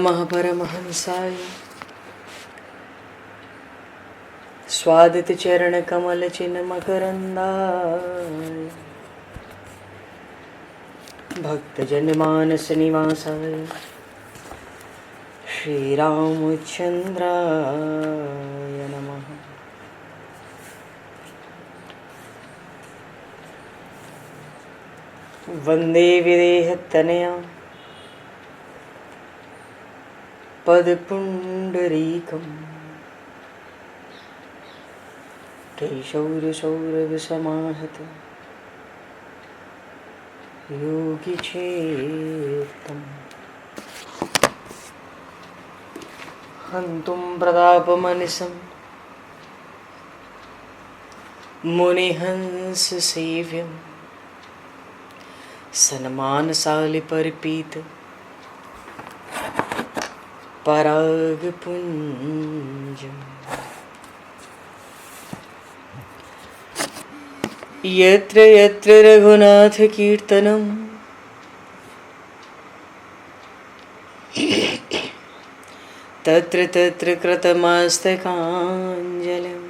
महापरमहंसाय स्वादित चरण कमल चिन्ह मकरंदाय भक्तजन मानस निवासाय श्री रामचंद्राय नमः। वंदे विदेहतनया पदपुंडरीकं केशौरसौरभसमाहत योगिचेतं हन्तुं प्रतापमनिशं मुनिहंससेव्यं सन्मानशालिपरिपीत परागपुञ्जम् यत्र यत्र रघुनाथकीर्तनं तत्र तत्र कृतमस्तकाञ्जलिं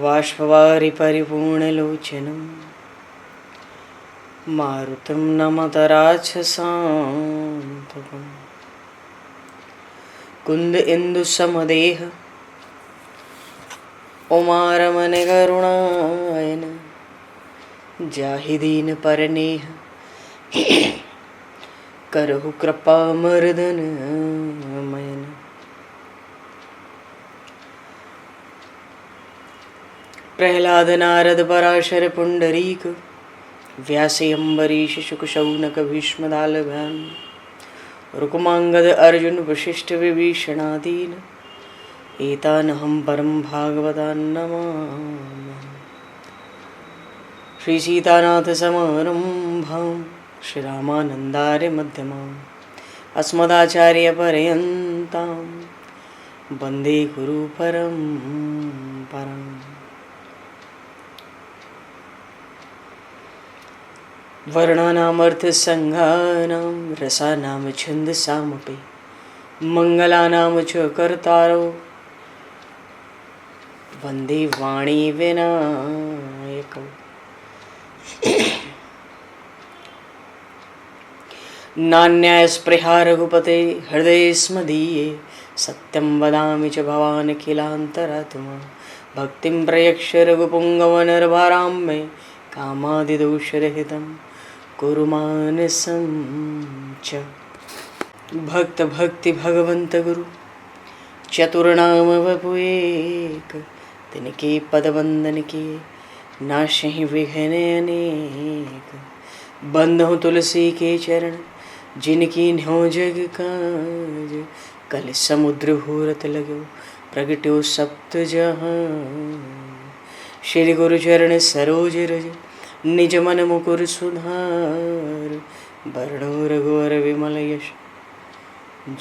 बाष्पवारि परिपूर्णलोचनं मारुतं नमत राक्षसान्तकं कुन्द इंदुसमदेह उमारमण करुणायन जाहि दीन परनेह करहु कृपा मर्दन मयन। प्रहलाद नारद पराशर पुंडरीक व्यासे अम्बरीश शुक शौनक भीष्म दालभ्याम रुक्मांगद अर्जुन वशिष्ठ विभीषणादीन एतानहं परम भागवतान् नमामि। श्री सीतानाथ समारंभां श्री रामानन्दार्य मध्यमाम् अस्मदाचार्य पर्यन्तां वन्दे गुरु परम्पराम्। वर्णानामर्थसंज्ञानां रसानां छन्दसामपि मङ्गलानां च कर्तारो वन्दे वाणी विनायकौ। नान्यास्पृहा रघुपते हृदये स्मदीये सत्यं वदामि च भवान् किलान्तरात्मा भक्तिं प्रयक्ष रघुपुङ्गवनर्भारां मे कामादिदोषरहितं कुरु मानसं च। भक्त भक्ति भगवंत गुरु चतुर्नाम वपु एक तिनके पद वंदन के नाशहि विघ्न अनेक। बंधु तुलसी के चरण जिनकी न्यो जग काज कल समुद्र घोरत लगो प्रगट्यो सप्त जहां। श्री गुरु चरण सरोज रज निज मन मुकुर सुधार वर्णो रघुवर विमल यश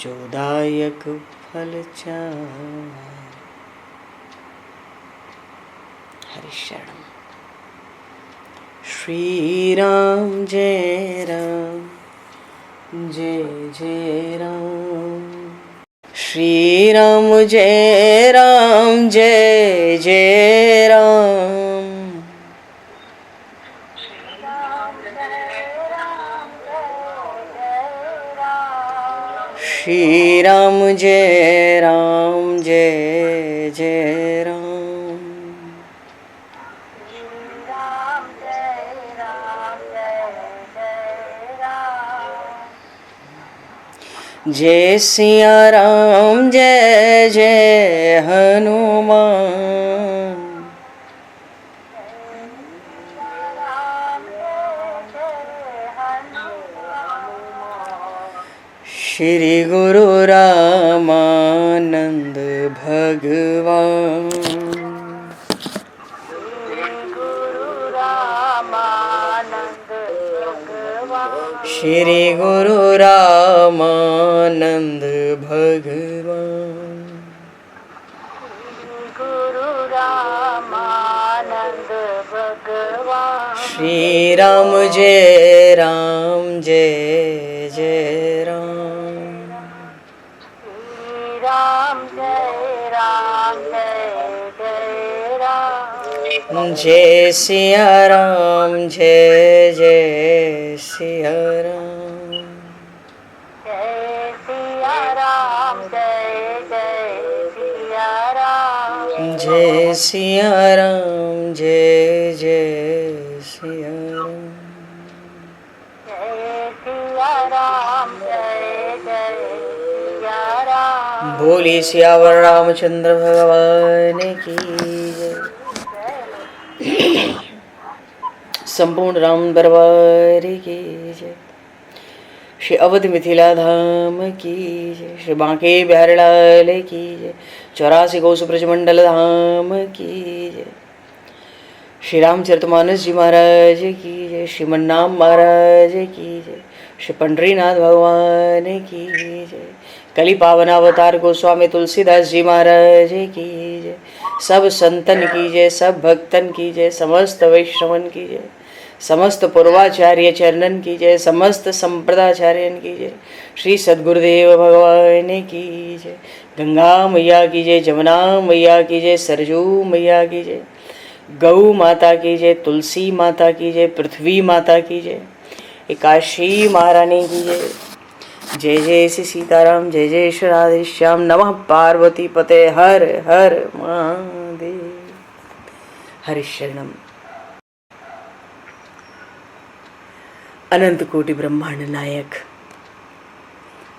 जोदायक फलचार। हरिशरण श्री राम जय राम जय जय राम श्री राम जय राम जय जय राम श्री राम जय राम जय जय राम जय सिया राम जय जय हनुमान श्री गुरु रामानंद भगवान श्री गुरु रामानंद भगवान गुरु रामानंद श्री राम जय राम जय जय राम। श्री राम जय जय राम। जय सिया राम जय जय सिया राम। जय सिया राम जय सिया राम। जय सिया राम जय जय सिया राम। जय सिया राम जय सिया राम। बोली सियावर रामचंद्र भगवान की जय। संपूर्ण राम दरबार की जय। श्री अवध मिथिला धाम की जय। श्री बांके बिहारी लाल की जय। 84 कोस ब्रजमंडल धाम की जय। श्री रामचरितमानस जी महाराज की जय। श्रीमन्नाम महाराज की जय। श्री पंडरीनाथ भगवान की जय। कली पावन अवतार गोस्वामी तुलसीदास जी महाराज की जय। सब संतन की जय, सब भक्तन की जय, समस्त वैष्णवन की जय, समस्त पूर्वाचार्य चरणन की जय, समस्त संप्रदाचार्यन की जय। श्री सद्गुरुदेव भगवान की जय। गंगा मैया की जय, जमुना मैया की जय, सरजू मैया की जय, गौ माता की जय, तुलसी माता की जय, पृथ्वी माता की जय, एकाशी महारानी की जय। जय जय श्री सीताराम, जय जय श्री राधेश्याम। नमः पार्वती पते हर हर महादेव। हरिशरणम। अनंत कोटि ब्रह्मांड नायक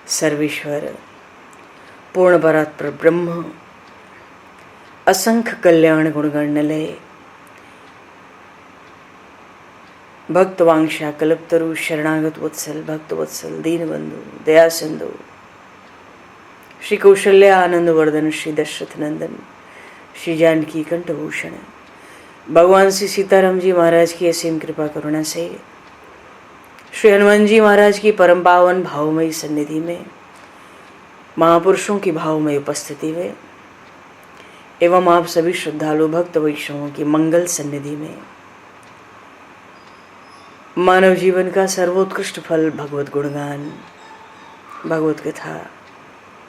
सर्वेश्वर पूर्ण परात्पर ब्रह्म असंख्य कल्याण गुणगणलय भक्तवांशा कल्पतरु शरणागत वत्सल भक्तवत्सल दीनबंधु दया सिंधु श्री कौशल्या आनंद वर्धन श्री दशरथ नंदन श्री जानकी कंठभूषण भगवान श्री सीताराम जी महाराज की असीम कृपा करुणा से श्री हनुमान जी महाराज की परम पावन भावमयी सन्निधि में महापुरुषों की भावमयी उपस्थिति में एवं आप सभी श्रद्धालु भक्त वैष्णवों की मंगल सन्निधि में मानव जीवन का सर्वोत्कृष्ट फल भगवत गुणगान भगवत कथा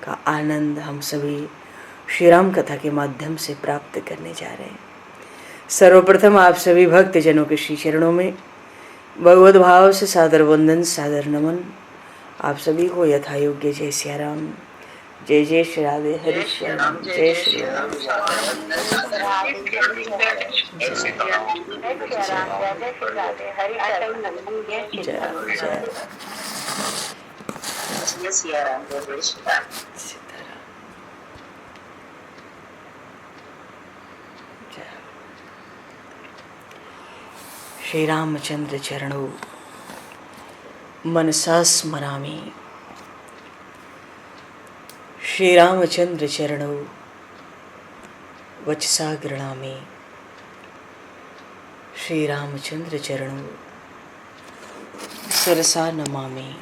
का आनंद हम सभी श्री राम कथा के माध्यम से प्राप्त करने जा रहे हैं। सर्वप्रथम आप सभी भक्त जनों के श्री चरणों में भगवत भाव से सादर वंदन सादर नमन। आप सभी को यथा योग्य जय सिया राम, जय जय श्री राधे, हरि श्री राम, जय श्री राम। श्री रामचंद्र चरणों मनसा स्मरामि। श्री रामचंद्र चरणों वचसा गृणामि। श्री रामचंद्र चरणों सरसा नमामि।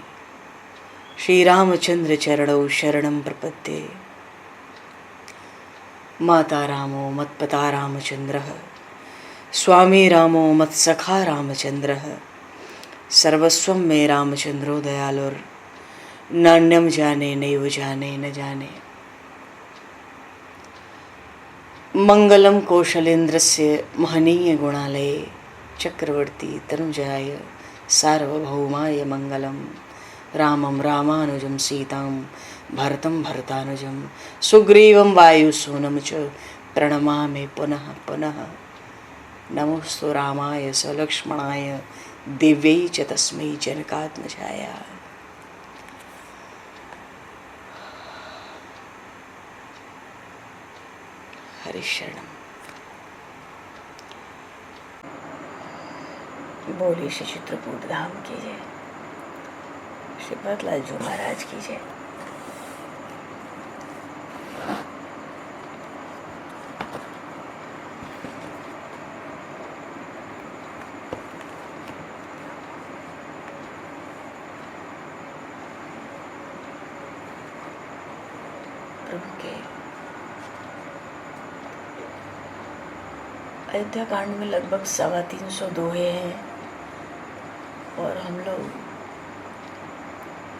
श्री रामचंद्र चरणों शरणं प्रपद्ये। माता रामो मत्पता रामचंद्रः, स्वामी रामो मत्सखा रामचंद्रः, सर्वस्वं मे रामचंद्रो दयालुर, नान्यम जाने नैव जाने न जाने। मंगलम कौशलेन्द्रस्य महनीय गुणालये चक्रवर्ती तनुजाय सार्वभौमाय मंगलम। रामं रामानुजं सीतां भरतं भरतानुजं सुग्रीवं वायुसूनं च प्रणमामि पुनः पुनः। नमोस्तु रामाय सलक्ष्मणाय दिव्यै च तस्मै जनकात्मजाय। हरिशरणम। बोलिए श्री चित्रकूट धाम की जय, श्री भरतलाल जी महाराज की जय। प्रभु के अयोध्या कांड में लगभग 350 दोहे हैं और हम लोग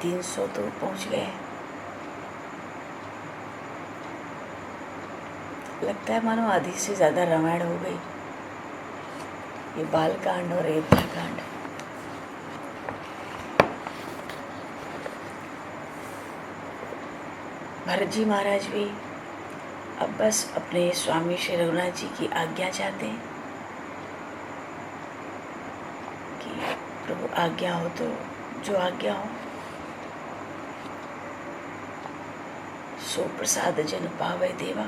300 तो पहुंच गए। लगता है मानो आधी से ज़्यादा रामायण हो गई, ये बाल कांड और अयोध्या कांड। भरत जी महाराज भी अब बस अपने स्वामी श्री रघुनाथ जी की आज्ञा चाहते हैं कि प्रभु आज्ञा हो तो जो आज्ञा हो, सो प्रसाद जन पावे देवा।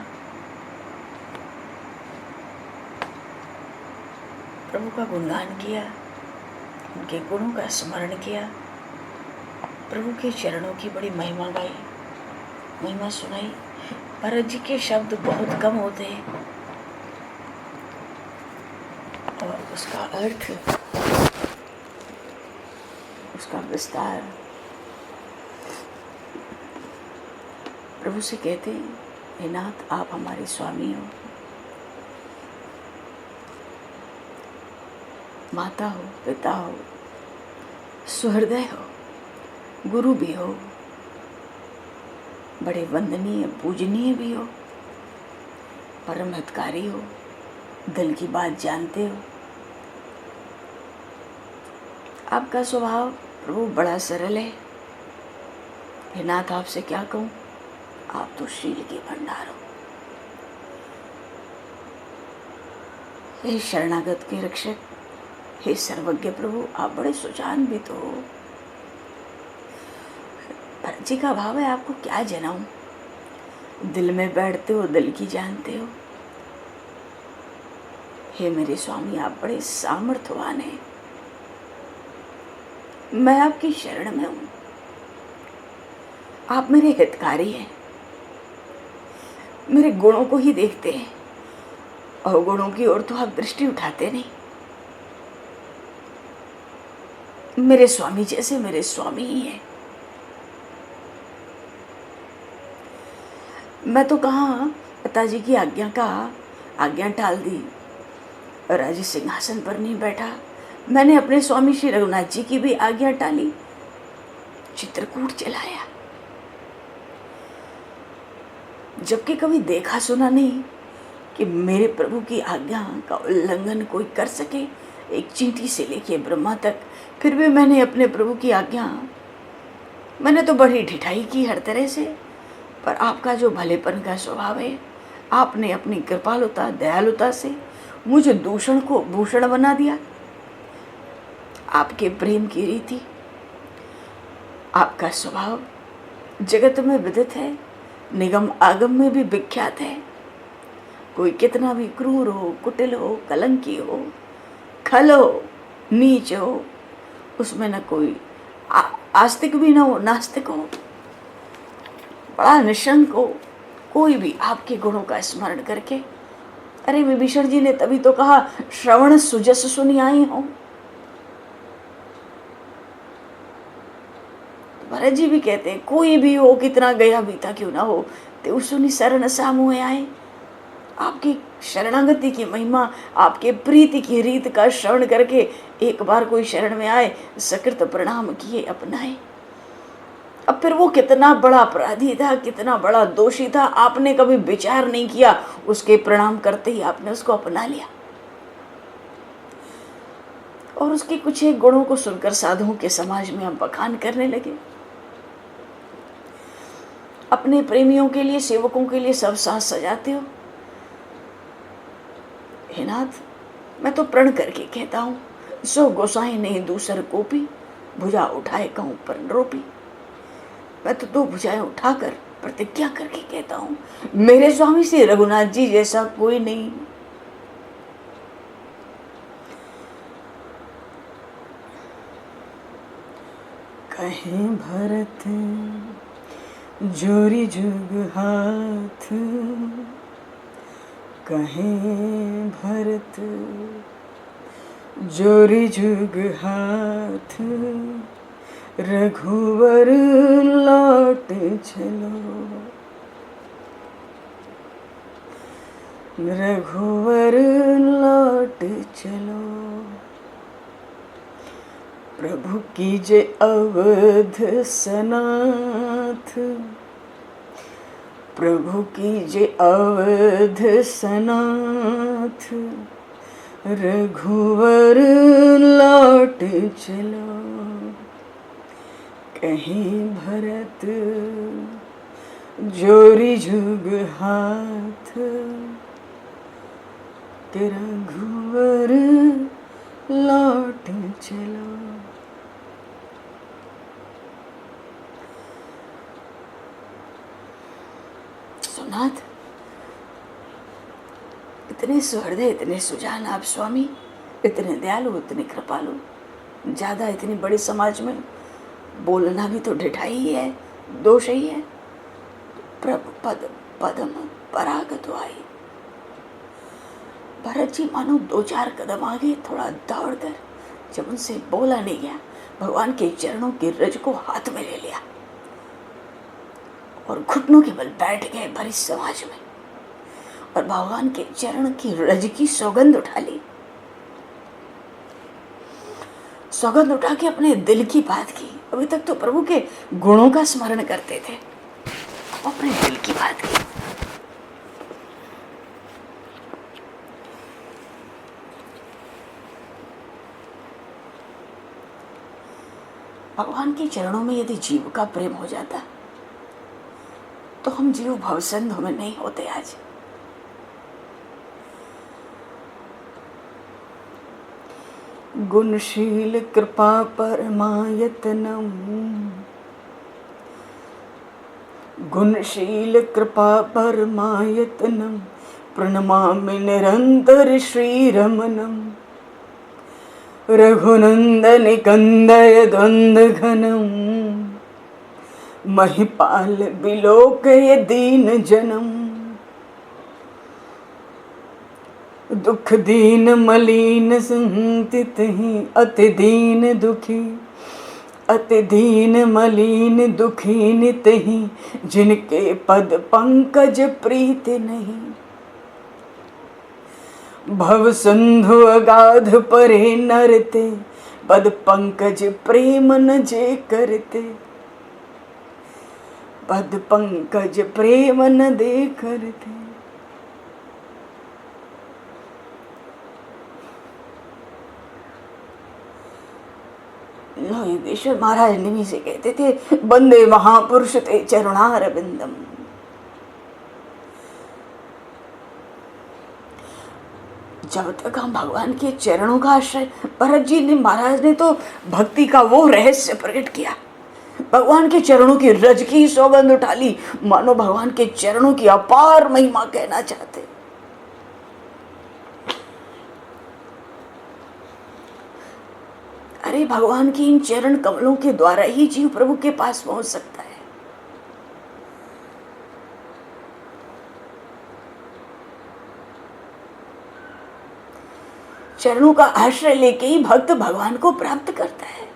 प्रभु का गुणगान किया, उनके गुणों का स्मरण किया, प्रभु के चरणों की बड़ी महिमा गाई, महिमा सुनाई। भरत जी के शब्द बहुत कम होते हैं और उसका अर्थ, उसका विस्तार प्रभु से कहते हैं, हे नाथ आप हमारे स्वामी हो, माता हो, पिता हो, सुहृदय हो, गुरु भी हो, बड़े वंदनीय पूजनीय भी हो, परम हितकारी हो, दिल की बात जानते हो। आपका स्वभाव प्रभु बड़ा सरल है। हे नाथ आपसे क्या कहूँ, आप तो शील के भंडार हो। हे शरणागत के रक्षक, हे सर्वज्ञ प्रभु आप बड़े सुजानवित हो। भरत जी का भाव है, आपको क्या जनाऊं, दिल में बैठते हो, दिल की जानते हो। हे मेरे स्वामी आप बड़े सामर्थ्यवान हैं, मैं आपकी शरण में हूं, आप मेरे हितकारी हैं, मेरे गुणों को ही देखते हैं, अवगुणों की ओर तो आप दृष्टि उठाते नहीं। मेरे स्वामी जैसे मेरे स्वामी ही हैं। मैं तो कहाँ पिताजी की आज्ञा टाल दी, राज सिंहासन पर नहीं बैठा, मैंने अपने स्वामी श्री रघुनाथ जी की भी आज्ञा टाली, चित्रकूट चलाया, जबकि कभी देखा सुना नहीं कि मेरे प्रभु की आज्ञा का उल्लंघन कोई कर सके। एक चींटी से लेके ब्रह्मा तक, फिर भी मैंने अपने प्रभु की आज्ञा, मैंने तो बड़ी ढिठाई की हर तरह से, पर आपका जो भलेपन का स्वभाव है, आपने अपनी कृपालुता दयालुता से मुझे दूषण को भूषण बना दिया। आपके प्रेम की रीति, आपका स्वभाव जगत में विदित है, निगम आगम में भी विख्यात है। कोई कितना भी क्रूर हो, कुटिल हो, कलंकी हो, खल हो, नीच हो, उसमें न कोई आस्तिक भी ना हो, नास्तिक हो, बड़ा निशंक हो, कोई भी आपके गुणों का स्मरण करके, अरे विभीषण जी ने तभी तो कहा श्रवण सुजस सुनी आई हो। भरत जी भी कहते हैं कोई भी हो, कितना गया बीता क्यों ना हो, ते सुनी शरण सामूहे आए। आपकी शरणागति की महिमा, आपके प्रीति की रीत का श्रवण करके एक बार कोई शरण में आए, सकृत प्रणाम किए अपनाए। अब फिर वो कितना बड़ा अपराधी था, कितना बड़ा दोषी था, आपने कभी विचार नहीं किया, उसके प्रणाम करते ही आपने उसको अपना लिया। और उसके कुछ एक गुणों को सुनकर साधुओं के समाज में आप बखान करने लगे। अपने प्रेमियों के लिए, सेवकों के लिए सब साज सजाते हो। हे नाथ, मैं तो प्रण करके कहता हूँ, सो गोसाई नहीं दूसर कोपी, भुजा उठाए कहूँ पर रोपी। मैं तो दो भुजाएं उठाकर प्रतिज्ञा करके कहता हूँ, मेरे स्वामी श्री रघुनाथ जी जैसा कोई नहीं। कहीं भरत जोरी जुग हाथ, कहीं भरत जोरी जुग हाथ, रघुवर लौट चलो, रघुवर चलो। प्रभु की जय अवध सनाथ, प्रभु की जय अवध सनाथ, रघुवर लौट चलो। कहीं भरत जोरी जुग हाथ, के रघुवर लौट चलो। सोनाथ, इतने सुहृदय, इतने सुजान आप स्वामी, इतने दयालु, इतने कृपालु, ज्यादा इतनी बड़ी समाज में बोलना भी तो ढिठाई ही है, दोष ही है। प्रभु पद पदम परागत आई। भरत जी मानो 2-4 कदम आगे थोड़ा दौड़कर, जब उनसे बोला नहीं गया, भगवान के चरणों की रज को हाथ में ले लिया और घुटनों के बल बैठ गए भरी समाज में, और भगवान के चरण की रज की सौगंध उठा ली। सौगंध उठा के अपने दिल की बात की। अभी तक तो प्रभु के गुणों का स्मरण करते थे, अपने दिल की बात की। भगवान के चरणों में यदि जीव का प्रेम हो जाता तो हम जीव भवसंध में नहीं होते आज। गुणशील कृपा परमायतनम, गुणशील कृपा परमायतनम, प्रणमामि निरंतर श्रीरमणम। रघुनंदन कंदय द्वंद्व घनम, महिपाल बिलोकय दीन जनम। दुख दीन मलिन संतितहि, अति दीन दुखी, अति दीन मलिन दुखी नितहि, जिनके पद पंकज प्रीति नहीं। भव सिंधु अगाध परे नरते, पद पंकज प्रेम न जे करते, पद पंकज प्रेम न दे करते। योगेश्वर महाराज निमि से कहते थे, बंदे महापुरुष ते चरणार बिंदम। जब तक हम भगवान के चरणों का आश्रय, भरत जी ने, महाराज ने तो भक्ति का वो रहस्य प्रकट किया। भगवान के चरणों की रज की सौगंध उठा ली, मानो भगवान के चरणों की अपार महिमा कहना चाहते। अरे भगवान की इन चरण कमलों के द्वारा ही जीव प्रभु के पास पहुंच सकता है। चरणों का आश्रय लेके ही भक्त भगवान को प्राप्त करता है।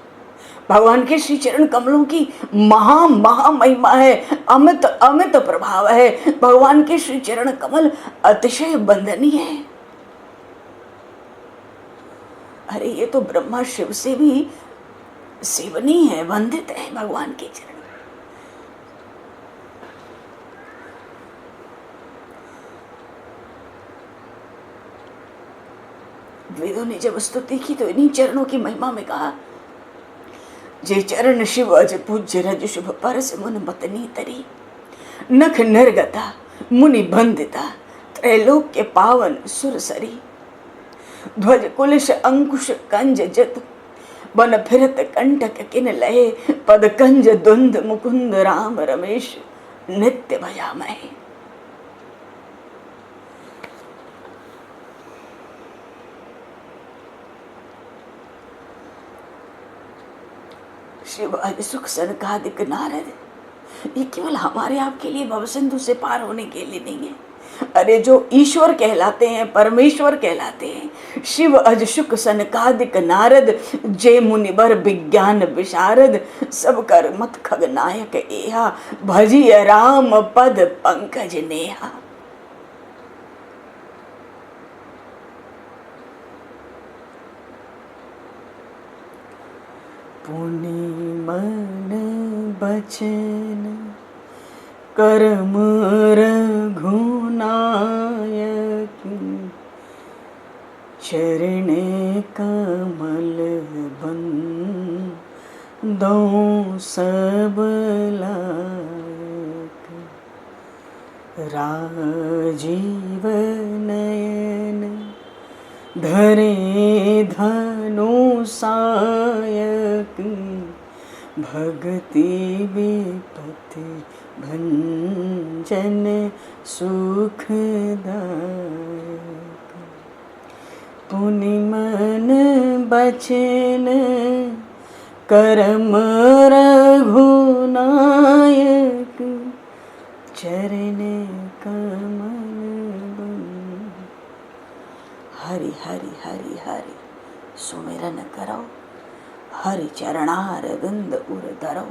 भगवान के श्री चरण कमलों की महा महा महिमा है, अमित अमित प्रभाव है। भगवान के श्री चरण कमल अतिशय बंदनीय है। अरे ये तो ब्रह्मा शिव से भी सेवनीय है, वंदित है भगवान के चरण। वेदों ने जब स्तुति की तो इन्हीं चरणों की महिमा में कहा, जे चरण शिव अज पूज्य रज शुभ परस मुन मतनी तरी, नख नरगता मुनि बंदिता, त्रैलोक के पावन सुरसरी। ध्वज कुलिश अंकुश कंज जत, बन फिरत कंटक किन लहे, पद कंज द्वंद मुकुंद राम रमेश, नित्य भजा मैं। शिव अज सुख सनकादिक नारद, ये केवल हमारे आपके लिए भवसिंधु से पार होने के लिए नहीं है। अरे जो ईश्वर कहलाते हैं, परमेश्वर कहलाते हैं, शिव अज शुक सनकादिक नारद, जे मुनिबर विज्ञान विशारद, सब कर मत खग नायक एहा, भजिय राम पद पंकज नेहा। पुनि मन बचन कर्म रघुनायक चरण कमल बंदो सब लायक राजीव नयन धरे धनु सायक भगति विपति भंजन सुखदायक पुनि मन बचन कर्म रघुनायक चरण कमल बंद। हरि हरि हरि हरि सुमिरन करो, हरि चरणार विंद उर धरो।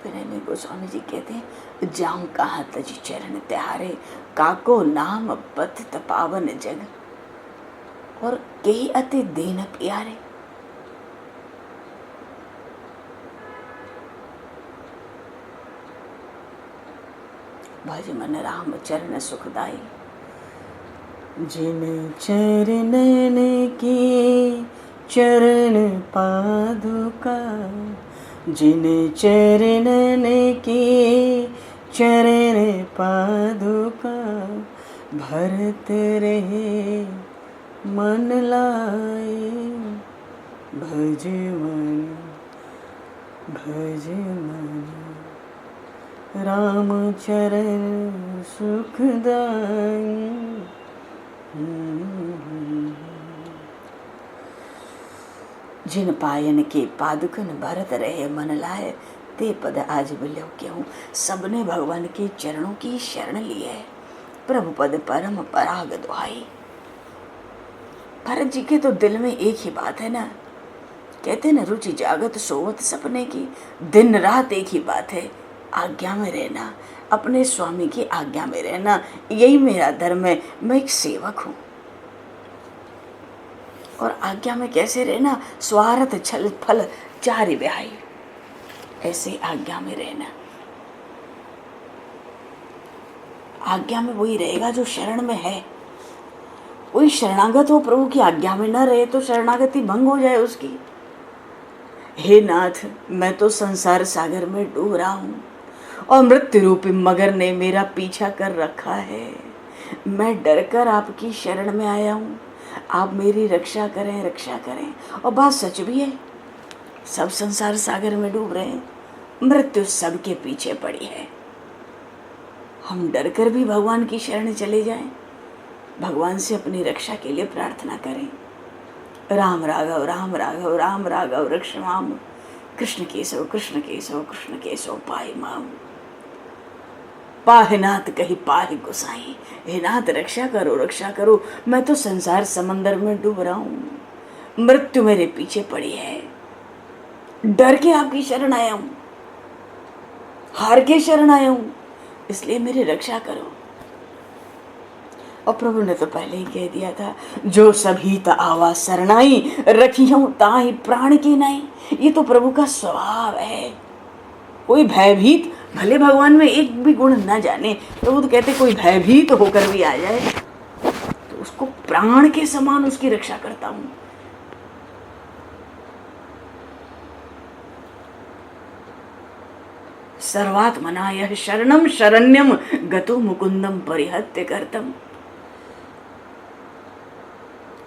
प्रेमी गोस्वामी जी कहते हैं, जाऊं कहाँ तजी चरण त्यारे, काको नाम पतित पावन जग, और कई अति दीन प्यारे। भज मन राम चरण सुखदाई, जिन चरणन की चरण पादुका, जिन चरणन की चरण पादुका, भरत रहे मन लाए। भज मन राम चरण सुखदाई। जिन पायन के पादुकन भरत रहे मन लाए, ते पद आज बिल्यो क्यों। सबने भगवान के चरणों की शरण ली है, प्रभु पद परम पराग दुहाई। भरत जी के तो दिल में एक ही बात है ना, कहते न रुचि जागत सोवत सपने की, दिन रात एक ही बात है, आज्ञा में रहना, अपने स्वामी की आज्ञा में रहना, यही मेरा धर्म है। मैं एक सेवक हूँ, और आज्ञा में कैसे रहना, स्वार्थ छल फल चारि व्याई, ऐसे आज्ञा में रहना। आज्ञा में वही रहेगा जो शरण में है। कोई शरणागत हो प्रभु की आज्ञा में न रहे तो शरणागति भंग हो जाए उसकी। हे नाथ, मैं तो संसार सागर में डूब रहा हूँ और मृत्यु रूपी मगर ने मेरा पीछा कर रखा है। मैं डरकर आपकी शरण में आया हूँ, आप मेरी रक्षा करें, रक्षा करें। और बात सच भी है, सब संसार सागर में डूब रहे हैं, मृत्यु सबके पीछे पड़ी है। हम डरकर भी भगवान की शरण चले जाएं, भगवान से अपनी रक्षा के लिए प्रार्थना करें। राम राघव राम राघव राम राघव रक्ष माम, कृष्ण केशव कृष्ण केशव कृष्ण केशव पाहि माम। पाहि नाथ कही पाहि गोसाई, हे नाथ रक्षा करो रक्षा करो, मैं तो संसार समंदर में डूब रहा हूँ, मृत्यु मेरे पीछे पड़ी है। डर के आपकी शरण आया हूँ, हार के शरण आया हूँ, इसलिए मेरी रक्षा करो। और प्रभु ने तो पहले ही कह दिया था, जो सभी ता आवा शरणाई, रखी हूँ ताहि प्राण की नाई। ये तो प्रभु का स्वभाव है। कोई भयभीत, भले भगवान में एक भी गुण न जाने, प्रभु तो कहते कोई भयभीत होकर भी आ जाए तो उसको प्राण के समान उसकी रक्षा करता हूँ। सर्वात्मना यह शरणम शरण्यम गतो मुकुंदम परिहत्य कर्तम।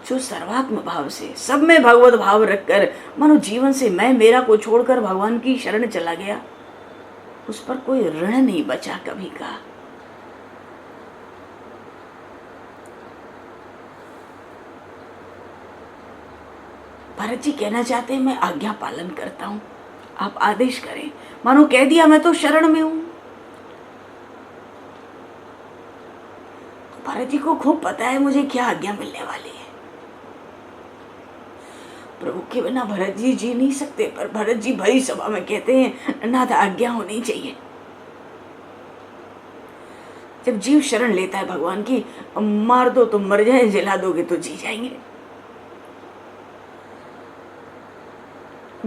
जो सर्वात्म भाव से, सब में भगवत भाव रखकर, मानो जीवन से मैं मेरा को छोड़कर भगवान की शरण चला गया, उस पर कोई ऋण नहीं बचा कभी का। भरत जी कहना चाहते हैं, मैं आज्ञा पालन करता हूं, आप आदेश करें। मानो कह दिया मैं तो शरण में हूं। भरत जी को खूब पता है मुझे क्या आज्ञा मिलने वाली है। प्रभु के बिना भरत जी जी नहीं सकते, पर भरत जी भरी सभा में कहते हैं, नाथ आज्ञा होनी चाहिए। जब जीव शरण लेता है भगवान की, मार दो तो मर जाए, जला दोगे तो जी जाएंगे।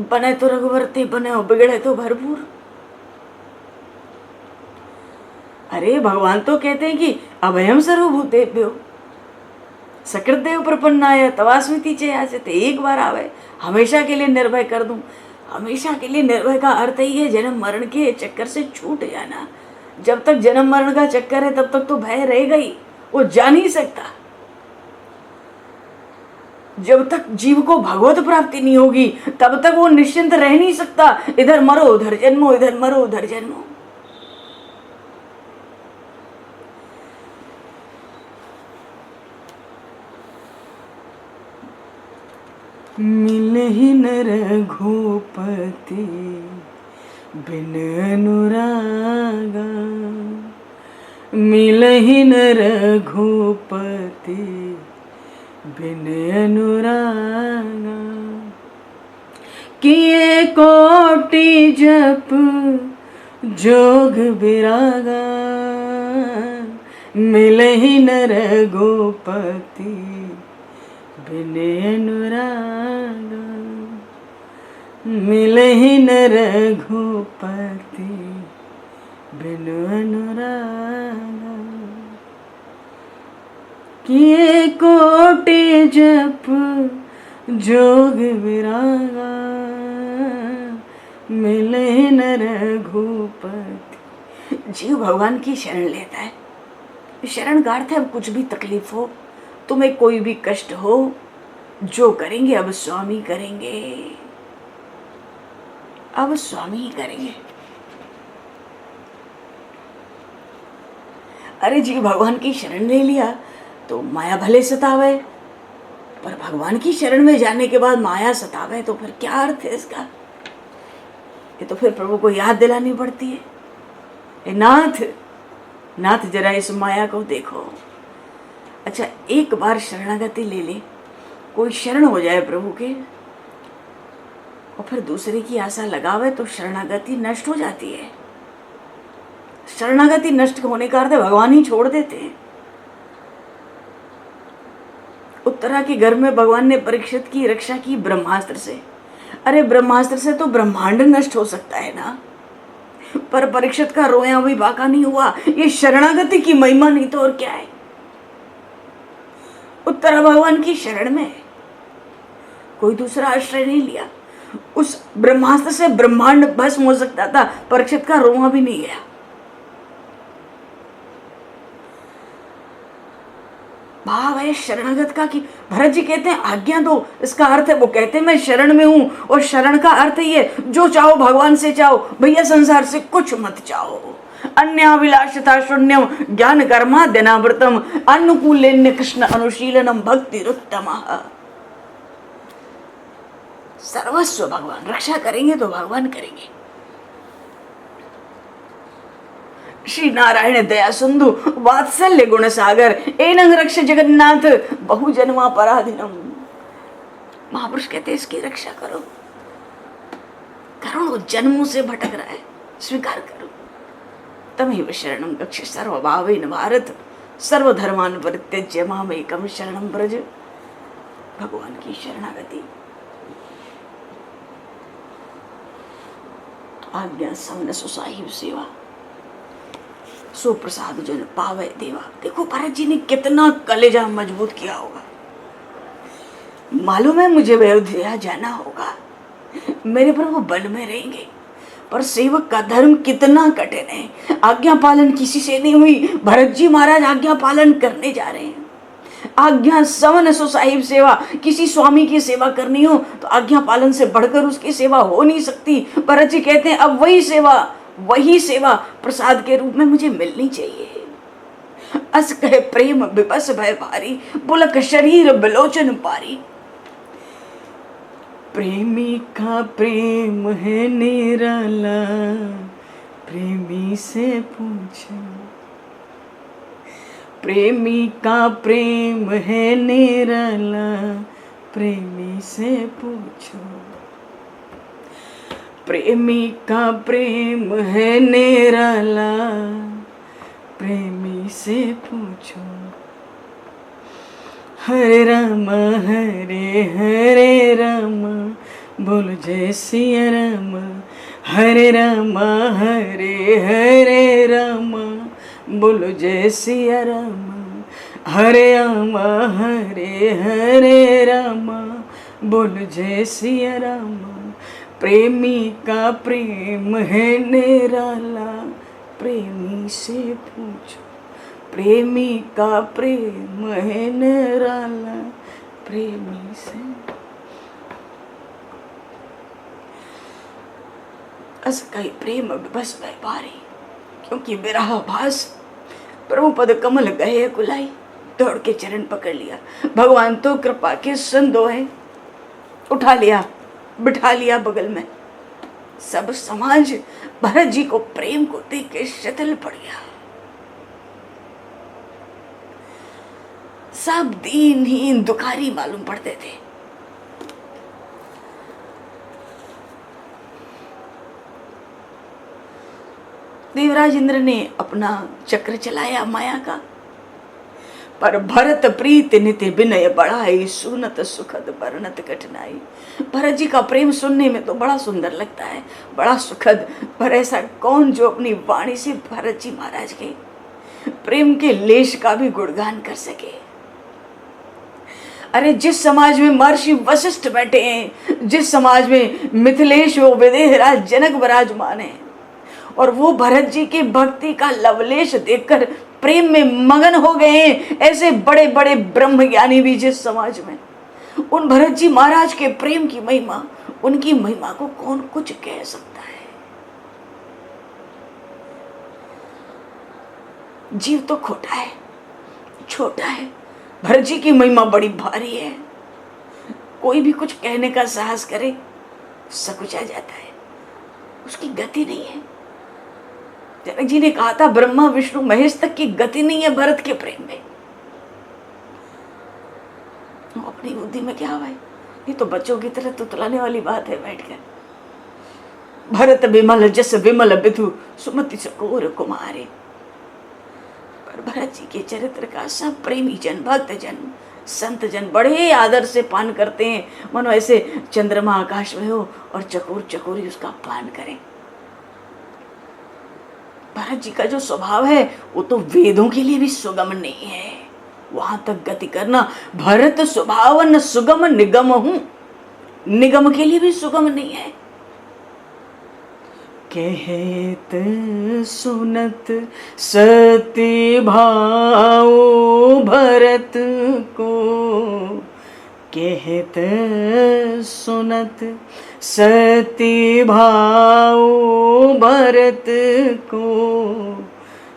बने तो रघुवरते बने हो, बिगड़े तो भरपूर। अरे भगवान तो कहते हैं कि अभयम सर्वभूतेभ्यो सकृदेव प्रपन्नाय तवास्मिति चेयाचते, एक बार आवे हमेशा के लिए निर्भय कर दूं। हमेशा के लिए निर्भय का अर्थ ही है जन्म मरण के चक्कर से छूट जाना। जब तक जन्म मरण का चक्कर है तब तक तो भय रहेगा ही, वो जा नहीं सकता। जब तक जीव को भगवत प्राप्ति नहीं होगी तब तक वो निश्चिंत रह नहीं सकता। इधर मरो उधर जन्मो, इधर मरो उधर जन्मो। मिलहि न रघुपति बिन अनुरागा, मिलहि न रघुपति बिन अनुरागा। किए कोटि जप जोग विरागा, मिलहि न रघुपति बिन अनुरागा, मिलहि न रघुपति बिन अनुरागा। किए कोटि जप जोग विरागा, मिलहि न रघुपति। जीव भगवान की शरण लेता है। शरण का अर्थ है अब कुछ भी तकलीफ हो, तुम्हें कोई भी कष्ट हो, जो करेंगे अब स्वामी करेंगे, अब स्वामी ही करेंगे। अरे जी भगवान की शरण ले लिया तो माया भले सतावे, पर भगवान की शरण में जाने के बाद माया सतावे तो फिर क्या अर्थ है इसका? ये तो फिर प्रभु को याद दिलानी पड़ती है, ए नाथ नाथ जरा इस माया को देखो। अच्छा, एक बार शरणागति ले ले, कोई शरण हो जाए प्रभु के और फिर दूसरे की आशा लगावे तो शरणागति नष्ट हो जाती है। शरणागति नष्ट होने का अर्थ भगवान ही छोड़ देते हैं। उत्तरा के घर में भगवान ने परीक्षित की रक्षा की ब्रह्मास्त्र से। अरे ब्रह्मास्त्र से तो ब्रह्मांड नष्ट हो सकता है ना, पर परीक्षित का रोया भी बाका नहीं हुआ। ये शरणागति की महिमा नहीं तो और क्या है। उत्तरा भगवान की शरण में, कोई दूसरा आश्रय नहीं लिया। उस ब्रह्मास्त्र से ब्रह्मांड भस्म हो सकता था, परीक्षित का रोआ भी नहीं गया। भाव है शरणागत का कि भरत जी कहते हैं आज्ञा दो, इसका अर्थ है वो कहते हैं मैं शरण में हूं, और शरण का अर्थ ही है जो चाहो भगवान से चाहो, भैया संसार से कुछ मत चाहो। अन्याभिलाषता शून्यम ज्ञान कर्माद्यनावृतम अनुकूलेन कृष्ण अनुशीलनम भक्तिरुत्तमः। सर्वस्व भगवान, रक्षा करेंगे तो भगवान करेंगे। श्री नारायण दया सिंधु वात्सल्य गुण सागर एनं रक्ष जगन्नाथ बहुजन्मा पराधीनम। महापुरुष कहते इसकी रक्षा करो। करोड़ों जन्मों से भटक रहा है, स्वीकार करो। तमेव शरणं गच्छ सर्वभावेन भारत सर्वधर्मान् परित्यज्य मामेकं शरणं व्रज। भगवान की शरणागति, आज्ञा सवन सुसाहिब सेवा, सो प्रसाद जन पावे देवा। देखो भरत जी ने कितना कलेजा मजबूत किया होगा। मालूम है मुझे अयोध्या जाना होगा, मेरे प्रभु वन में रहेंगे, पर सेवक का धर्म कितना कठिन है। आज्ञा पालन किसी से नहीं हुई, भरत जी महाराज आज्ञा पालन करने जा रहे हैं। आज्ञा सवन सो साहिब सेवा, किसी स्वामी की सेवा करनी हो तो आज्ञा पालन से बढ़कर उसकी सेवा हो नहीं सकती। भरत जी कहते हैं अब वही सेवा प्रसाद के रूप में मुझे मिलनी चाहिए। अस कहे प्रेम विपस भय भारी, बुलक शरीर बिलोचन पारी। प्रेमी का प्रेम है निराला, प्रेमी से पूछो। प्रेमी का प्रेम है निराला, प्रेमी से पूछो। प्रेमी का प्रेम है निराला, प्रेमी प्रेमी से पूछो। हरे राम हरे राम बोलो जय सिया राम। हरे राम हरे राम बोलो जय सिया राम। हरे राम हरे राम बोलो जय सिया राम। प्रेमी का प्रेम है निराला, प्रेमी से पूछो। प्रेमी का प्रेम है निराला, प्रेमी से। अस कई प्रेम बस व्यापारी, क्योंकि विरह भास प्रभु पद कमल गए कुलाई। दौड़ के चरण पकड़ लिया, भगवान तो कृपा के संदो है। उठा लिया, बिठा लिया बगल में। सब समाज भरत जी को प्रेम को देख के शिथिल पड़ गया। सब दीनहीन दुखारी मालूम पड़ते थे। देवराज इंद्र ने अपना चक्र चलाया माया का, पर भरत प्रीत नित्य विनय बढ़ाई, सुनत सुखद वर्णत कठिनाई। भरत जी का प्रेम सुनने में तो बड़ा सुंदर लगता है, बड़ा सुखद, पर ऐसा कौन जो अपनी वाणी से भरत जी महाराज के प्रेम के लेश का भी गुणगान कर सके। अरे जिस समाज में महर्षि वशिष्ठ बैठे हैं, जिस समाज में मिथिलेश व विदेहराज जनक विराजमान है, और वो भरत जी की भक्ति का लवलेश देखकर प्रेम में मगन हो गए हैं, ऐसे बड़े बड़े ब्रह्म ज्ञानी भी जिस समाज में, उन भरत जी महाराज के प्रेम की महिमा, उनकी महिमा को कौन कुछ कह सकता है। जीव तो खोटा है, छोटा है, भरत जी की महिमा बड़ी भारी है। कोई भी कुछ कहने का साहस करे, सकुचा जाता है, उसकी गति नहीं है। जनक जी ने कहा था ब्रह्मा विष्णु महेश तक की गति नहीं है भरत के प्रेम में। अपनी बुद्धि में क्या भाई, ये तो बच्चों की तरह तुतलाने वाली बात है बैठकर। भरत विमल जस विमल विधु सुमति चकोर कुमारी। पर भरत जी के चरित्र का सब प्रेमी जन, भक्त जन, संत जन बड़े आदर से पान करते हैं, मानो ऐसे चंद्रमा आकाश में हो और चकोर चकोरी उसका पान करें। भरत जी का जो स्वभाव है वो तो वेदों के लिए भी सुगम नहीं है, वहां तक गति करना। भरत स्वभाव न सुगम निगम हूं, निगम के लिए भी सुगम नहीं है। कहत सुनत सती भाव भरत को, कहत सुनत सती भाव भरत को,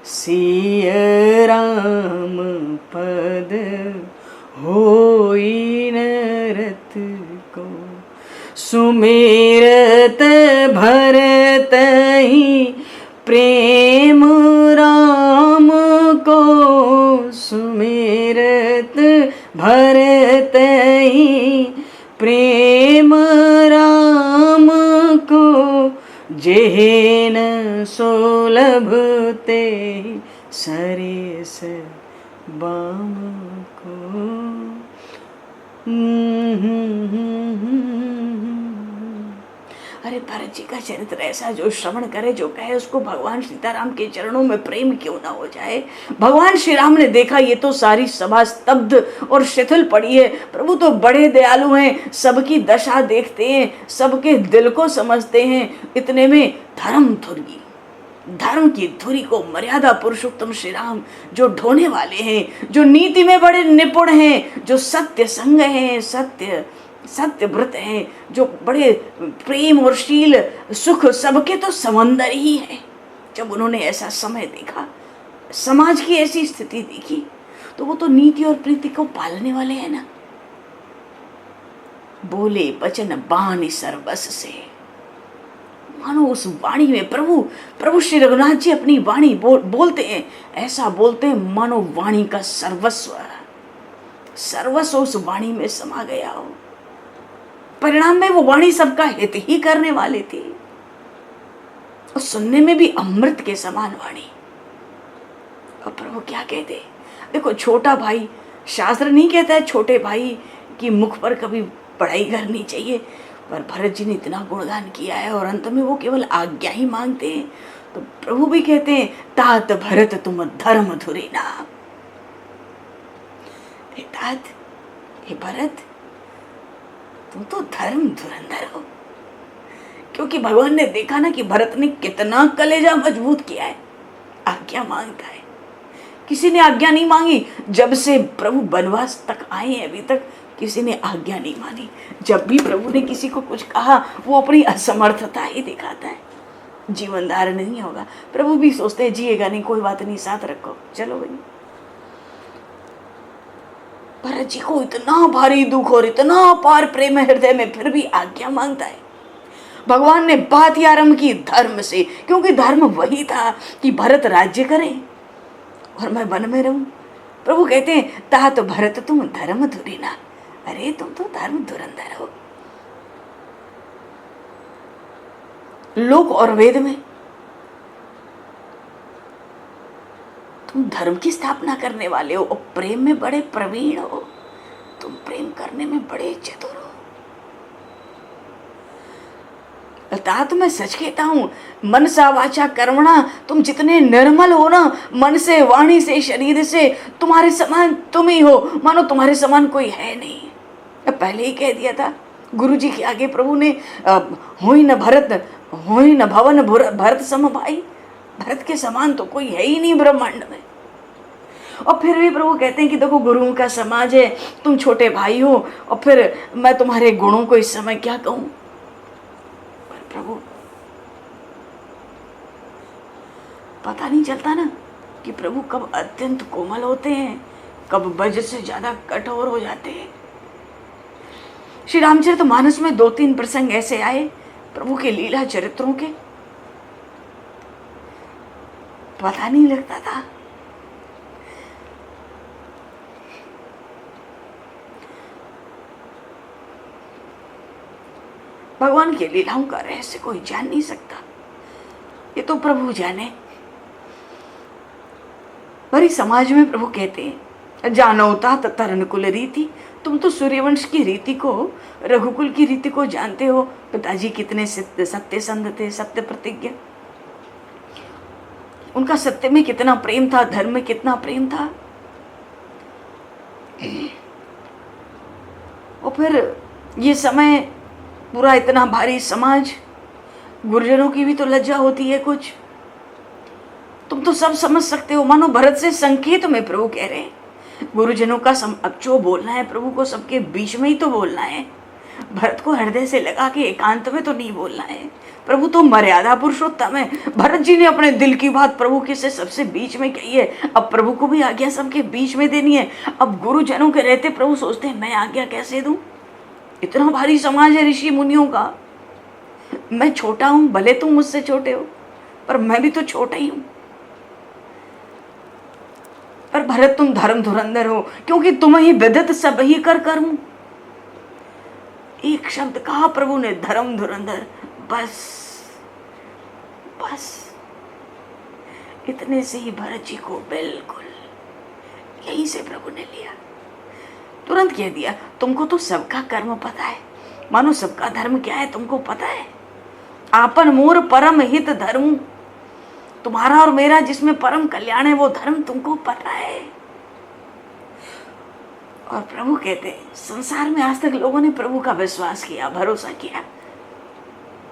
सिय राम पद होई नरत को। सुमेरत भरत ही प्रेम राम को, सुमेरत भरत ही प्रेम राम को, जेहन सोलभते सरेस बाम को। अरे भरत जी का चरित्र ऐसा, जो श्रवण करे, जो कहे, उसको भगवान सीताराम के चरणों में प्रेम क्यों ना हो जाए। भगवान श्री राम ने देखा ये तो सारी सभा स्तब्ध और शिथिल पड़ी है, प्रभु तो बड़े दयालु हैं, सबकी दशा देखते हैं, सबके दिल को समझते हैं। इतने में धर्म की धुरी को मर्यादा पुरुषोत्तम श्री राम जो ढोने वाले हैं, जो नीति में बड़े निपुण हैं, जो सत्य संग हैं, सत्य व्रत हैं, जो बड़े प्रेम और शील सुख सबके तो समंदर ही है। जब उन्होंने ऐसा समय देखा, समाज की ऐसी स्थिति देखी, तो वो तो नीति और प्रीति को पालने वाले हैं ना। बोले वचन बाणी सर्वस से, मानो उस वाणी में प्रभु श्री रघुनाथ जी अपनी वाणी बोलते हैं, ऐसा बोलते हैं मानो वाणी का सर्वस्व उस वाणी में समा गया हो। परिणाम में वो वाणी सबका हित ही करने वाली थी, और सुनने में भी अमृत के समान वाणी। अब प्रभु क्या कहते, देखो छोटा भाई, शास्त्र नहीं कहता है छोटे भाई की मुख पर कभी पढ़ाई करनी चाहिए, पर भरत जी ने इतना गुणगान किया है और अंत में वो केवल आज्ञा ही मांगते हैं। तो प्रभु भी कहते हैं, तात भरत तुम धर्म धुरे ना। हे तात, हे भरत, तुम तो धर्म धुरंधर हो। क्योंकि भगवान ने देखा ना कि भरत ने कितना कलेजा मजबूत किया है, आज्ञा मांगता है। किसी ने आज्ञा नहीं मांगी, जब से प्रभु वनवास तक आए हैं अभी तक किसी ने आज्ञा नहीं मानी। जब भी प्रभु ने किसी को कुछ कहा वो अपनी असमर्थता ही दिखाता है, जीवन धारण नहीं होगा। प्रभु भी सोचते हैं जिएगा नहीं, कोई बात नहीं, साथ रखो, चलो भाई। भरत जी को इतना भारी दुख और इतना पार प्रेम है हृदय में, फिर भी आज्ञा मांगता है। भगवान ने बात ही आरंभ की धर्म से, क्योंकि धर्म वही था कि भरत राज्य करे और मैं वन में रहूं। प्रभु कहते हैं, तात भरत तुम धर्म धुरी ना। अरे तुम तो धर्म धुरंधर हो। लोक और वेद में तुम धर्म की स्थापना करने वाले हो और प्रेम में बड़े प्रवीण हो, तुम प्रेम करने में बड़े चतुर हो। अर्थात मैं सच कहता हूं, मन सा वाचा कर्मणा, तुम जितने निर्मल हो ना, मन से, वाणी से, शरीर से, तुम्हारे समान तुम ही हो, मानो तुम्हारे समान कोई है नहीं। पहले ही कह दिया था गुरु जी के आगे प्रभु ने, होई न भरत, होई न भवन भरत सम भाई। भरत के समान तो कोई है ही नहीं ब्रह्मांड में। और फिर भी प्रभु कहते हैं कि देखो गुरुओं का समाज है, तुम छोटे भाई हो, और फिर मैं तुम्हारे गुणों को इस समय क्या कहूं। पर प्रभु पता नहीं चलता ना कि प्रभु कब अत्यंत कोमल होते हैं, कब वज्र से ज्यादा कठोर हो जाते हैं। श्री रामचरितमानस में 2-3 प्रसंग ऐसे आए प्रभु के लीला चरित्रों के, पता नहीं लगता था। भगवान की लीलाओं का रहस्य कोई जान नहीं सकता, ये तो प्रभु जाने। भरी समाज में प्रभु कहते हैं, जानौता तरन कुल रीति, तुम तो सूर्यवंश की रीति को, रघुकुल की रीति को जानते हो। पिताजी कितने सत्य संध थे, सत्य प्रतिज्ञा, उनका सत्य में कितना प्रेम था, धर्म में कितना प्रेम था। और फिर ये समय पूरा इतना भारी समाज, गुरुजनों की भी तो लज्जा होती है कुछ। तुम तो सब समझ सकते हो, मानो भरत से संकेत में प्रभु कह रहे हैं गुरुजनों का अब जो बोलना है प्रभु को सबके बीच में ही तो बोलना है। भरत को हृदय से लगा के एकांत में तो नहीं बोलना है। प्रभु तो मर्यादा पुरुषोत्तम है। भरत जी ने अपने दिल की बात प्रभु के से सबसे बीच में कही है, अब प्रभु को भी आज्ञा सबके बीच में देनी है। अब गुरुजनों के रहते प्रभु सोचते हैं मैं आज्ञा कैसे दूं, इतना भारी समाज है ऋषि मुनियों का, मैं छोटा हूं, भले तुम मुझसे छोटे हो पर मैं भी तो छोटा ही हूं। पर भरत तुम धर्म धुरंधर हो, क्योंकि तुम ही विदित सब ही कर करूं। एक शब्द कहा प्रभु ने, धर्म धुरंधर, बस बस इतने से ही भरत जी को बिल्कुल यहीं से प्रभु ने लिया, तुरंत कह दिया तुमको तो सबका कर्म पता है, मानो सबका धर्म क्या है तुमको पता है। आपन मोर परम हित धर्म, तुम्हारा और मेरा जिसमें परम कल्याण है वो धर्म तुमको पता है। और प्रभु कहते हैं संसार में आज तक लोगों ने प्रभु का विश्वास किया, भरोसा किया,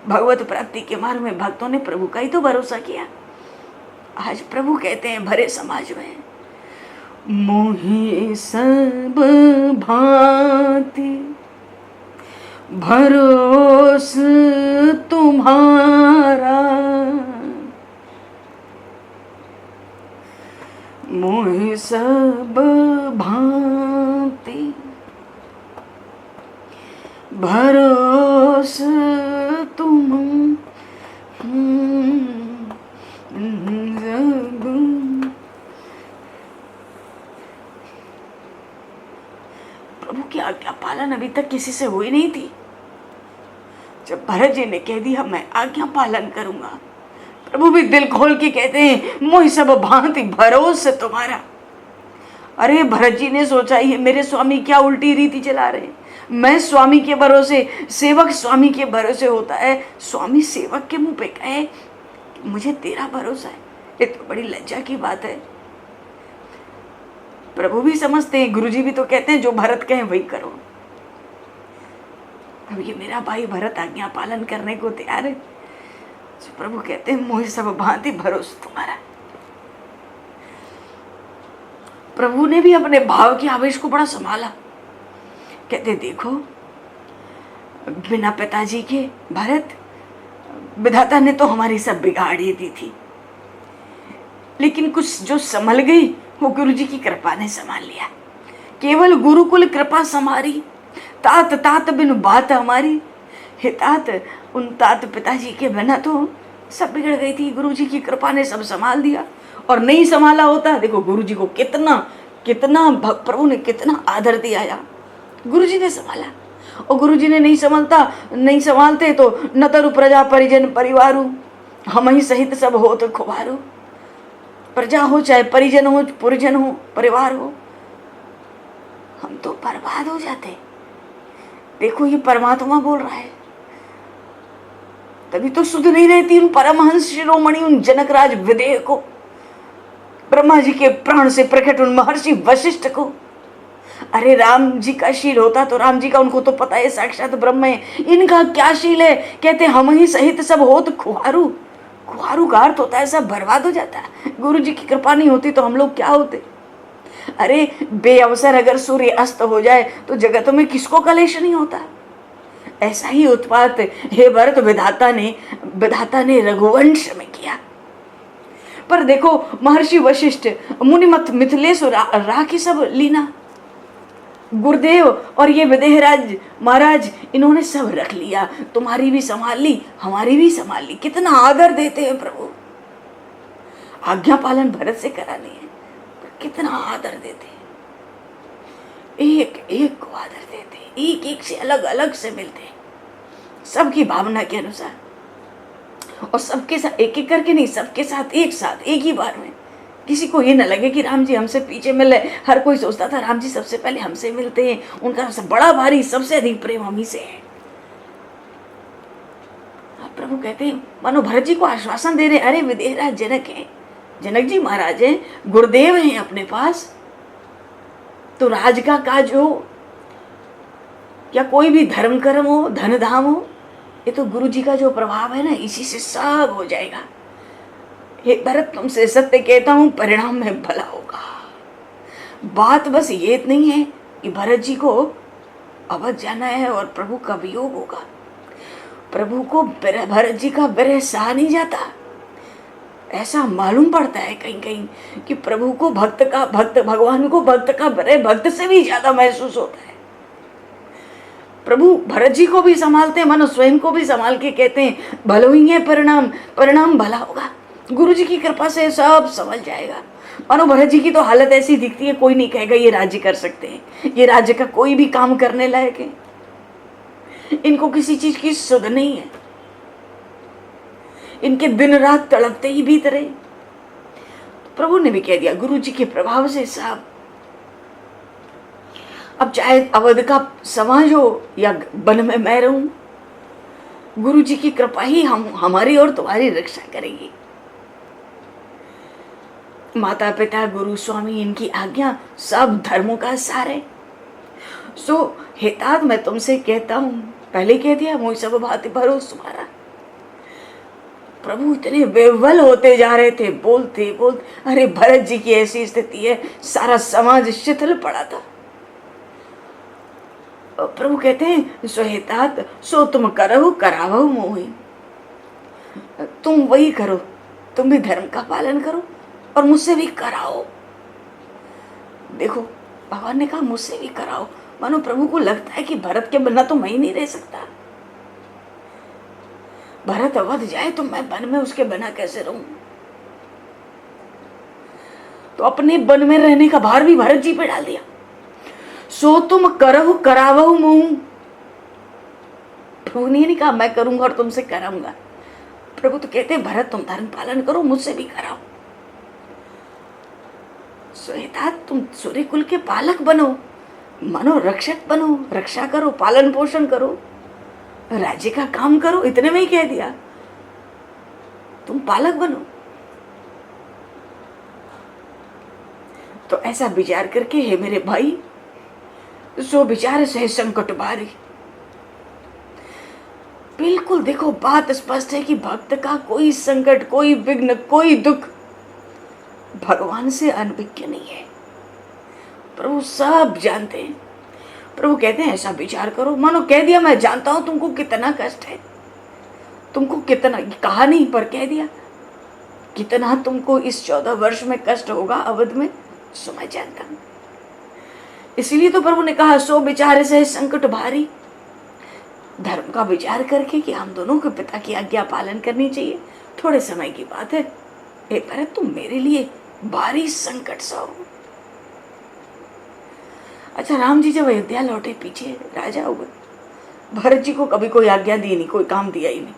भगवत प्राप्ति के मार्ग में भक्तों ने प्रभु का ही तो भरोसा किया। आज प्रभु कहते हैं भरे समाज में, मोहि सब भांति भरोस तुम्हारा, मोहि सब भांति भरोस तुम प्रभु की आज्ञा पालन अभी तक किसी से हुई नहीं थी। जब भरत जी ने कह दिया मैं आज्ञा पालन करूंगा, प्रभु भी दिल खोल के कहते हैं मोहि सब भांति भरोसे तुम्हारा। अरे भरत जी ने सोचा ये मेरे स्वामी क्या उल्टी रीति चला रहे हैं, मैं स्वामी के भरोसे, सेवक स्वामी के भरोसे होता है, स्वामी सेवक के मुंह पे कहे मुझे तेरा भरोसा है, ये तो बड़ी लज्जा की बात है। प्रभु भी समझते हैं, गुरुजी भी तो कहते हैं जो भरत कहे वही करो। अब ये मेरा भाई भरत आज्ञा पालन करने को तैयार है, तो प्रभु कहते हैं मोहि सब भांति भरोसा तुम्हारा। प्रभु ने भी अपने भाव के आवेश को बड़ा संभाला। कहते देखो बिना पिताजी के भरत, विधाता ने तो हमारी सब बिगाड़ ही दी थी, लेकिन कुछ जो संभल गई वो गुरु जी की कृपा ने संभाल लिया। केवल गुरुकुल कृपा संभारी, तात तात बिन बात हमारी। हे तात, उन तात पिताजी के बिना तो सब बिगड़ गई थी, गुरु जी की कृपा ने सब संभाल दिया। और नहीं संभाला होता, देखो गुरु जी को कितना कितना प्रभु ने कितना आदर दिया यार, गुरु जी ने संभाला। और गुरु जी ने नहीं संभालते तो न तरु प्रजा परिजन परिवारू, हम ही सहित सब हो तो खुबारू। प्रजा हो चाहे परिजन हो, पुरजन हो, परिवार हो, हम तो बर्बाद हो जाते। देखो ये परमात्मा बोल रहा है, तभी तो सुध नहीं रहती उन परमहंस शिरोमणि, उन जनकराज विदेह को, ब्रह्मा जी के प्राण से प्रकट उन महर्षि वशिष्ठ को। अरे राम जी का शील होता तो राम जी का, उनको तो पता है साक्षात ब्रह्म है, इनका क्या शील है। कहते हम ही सहित सब हो तो खुआरू। खुआरू का अर्थ होता है सब बर्बाद हो जाता है। गुरु जी की कृपा नहीं होती तो हम लोग क्या होते। अरे बेअवसर अगर सूर्य अस्त हो जाए तो जगत में किसको कलेश नहीं होता। ऐसा ही उत्पात हे भरत विधाता ने रघुवंश में किया। पर देखो महर्षि वशिष्ठ, मुनिमत मिथिलेश राखी सब लीना, गुरुदेव और ये विदेहराज महाराज, इन्होंने सब रख लिया, तुम्हारी भी संभाल ली, हमारी भी संभाल ली। कितना आदर देते हैं प्रभु, आज्ञा पालन भरत से कराने हैं, पर कितना आदर देते हैं, एक एक को आदर देते हैं, एक एक से अलग अलग से मिलते हैं, सबकी भावना के अनुसार। और सबके साथ एक एक करके नहीं, सबके साथ एक ही बार में। किसी को ये न लगे कि राम जी हमसे पीछे मिले। हर कोई सोचता था राम जी सबसे पहले हमसे मिलते हैं, उनका सबसे बड़ा भारी सबसे अधिक प्रेम हम ही से है। अब प्रभु कहते हैं मानो भरत जी को आश्वासन दे रहे, अरे विदेहराज जनक है, जनक जी महाराज हैं, गुरुदेव हैं अपने पास, तो राज का काज हो या कोई भी धर्म कर्म हो, धन धाम हो, ये तो गुरु जी का जो प्रभाव है ना, इसी से सब हो जाएगा। हे भरत तुमसे सत्य कहता हूं, परिणाम में भला होगा। बात बस ये नहीं है कि भरत जी को अवध जाना है और प्रभु का वियोग होगा। प्रभु को भरत जी का विरह सहा नहीं जाता। ऐसा मालूम पड़ता है कहीं कहीं कि प्रभु को भगवान को भक्त का विरह भक्त से भी ज्यादा महसूस होता है। प्रभु भरत जी को भी संभालते हैं, मानो स्वयं को भी संभाल के कहते हैं भलो ही है परिणाम भला होगा। गुरु जी की कृपा से सब संभल जाएगा। मानो भरत जी की तो हालत ऐसी दिखती है, कोई नहीं कहेगा ये राज्य कर सकते हैं, ये राज्य का कोई भी काम करने लायक है, इनको किसी चीज की सुध नहीं है, इनके दिन रात तड़पते ही भीतर है। प्रभु ने भी कह दिया गुरु जी के प्रभाव से सब। अब चाहे अवध का समाज हो या वन में मैं रहूं, गुरु जी की कृपा ही हमारी और तुम्हारी रक्षा करेगी। माता पिता गुरु स्वामी इनकी आज्ञा सब धर्मों का सार है। सो हेतात मैं तुमसे कहता हूं, पहले कह दिया मोहि सब भांति भरोसा तुम्हारा। प्रभु इतने बेवल होते जा रहे थे, बोलते बोलते, अरे भरत जी की ऐसी स्थिति है, सारा समाज शिथिल पड़ा था। प्रभु कहते हैं सो हेतात सो तुम करहु करावहु मोहि, तुम वही करो, तुम भी धर्म का पालन करो और मुझसे भी कराओ। देखो भगवान ने कहा मुझसे भी कराओ, मानो प्रभु को लगता है कि भरत के बिना तो मैं ही नहीं रह सकता। भरत अवध जाए तो मैं वन में उसके बिना कैसे रहूं। तो अपने वन में रहने का भार भी भरत जी पे डाल दिया। सो तुम करहु करावहु मोहु, प्रभु ने नहीं कहा मैं करूंगा और तुमसे कराऊंगा। प्रभु तो कहते हैं भरत तुम धर्म पालन करो, मुझसे भी कराओ। श्वेता तुम सूर्य कुल के पालक बनो, मनो रक्षक बनो, रक्षा करो, पालन पोषण करो, राज्य का काम करो। इतने में ही कह दिया तुम पालक बनो। तो ऐसा विचार करके हे मेरे भाई, सो विचार सह संकट भारी। बिल्कुल देखो बात स्पष्ट है कि भक्त का कोई संकट, कोई विघ्न, कोई दुख भगवान से अनभिज्ञ नहीं है। प्रभु सब जानते हैं। प्रभु कहते हैं ऐसा विचार करो, मानो कह दिया मैं जानता हूं तुमको कितना कष्ट है, तुमको कितना, कहा नहीं पर कह दिया कितना तुमको इस 14 वर्ष में कष्ट होगा अवध में, सो मैं जानता हूं। इसलिए तो प्रभु ने कहा सो विचार से संकट भारी। धर्म का विचार करके कि हम दोनों के पिता की आज्ञा पालन करनी चाहिए। थोड़े समय की बात है, हे भरत तुम मेरे लिए भारी संकट सहो। अच्छा, राम जी जब अयोध्या लौटे पीछे राजा हुए, भरत जी को कभी कोई आज्ञा दी नहीं, कोई काम दिया ही नहीं।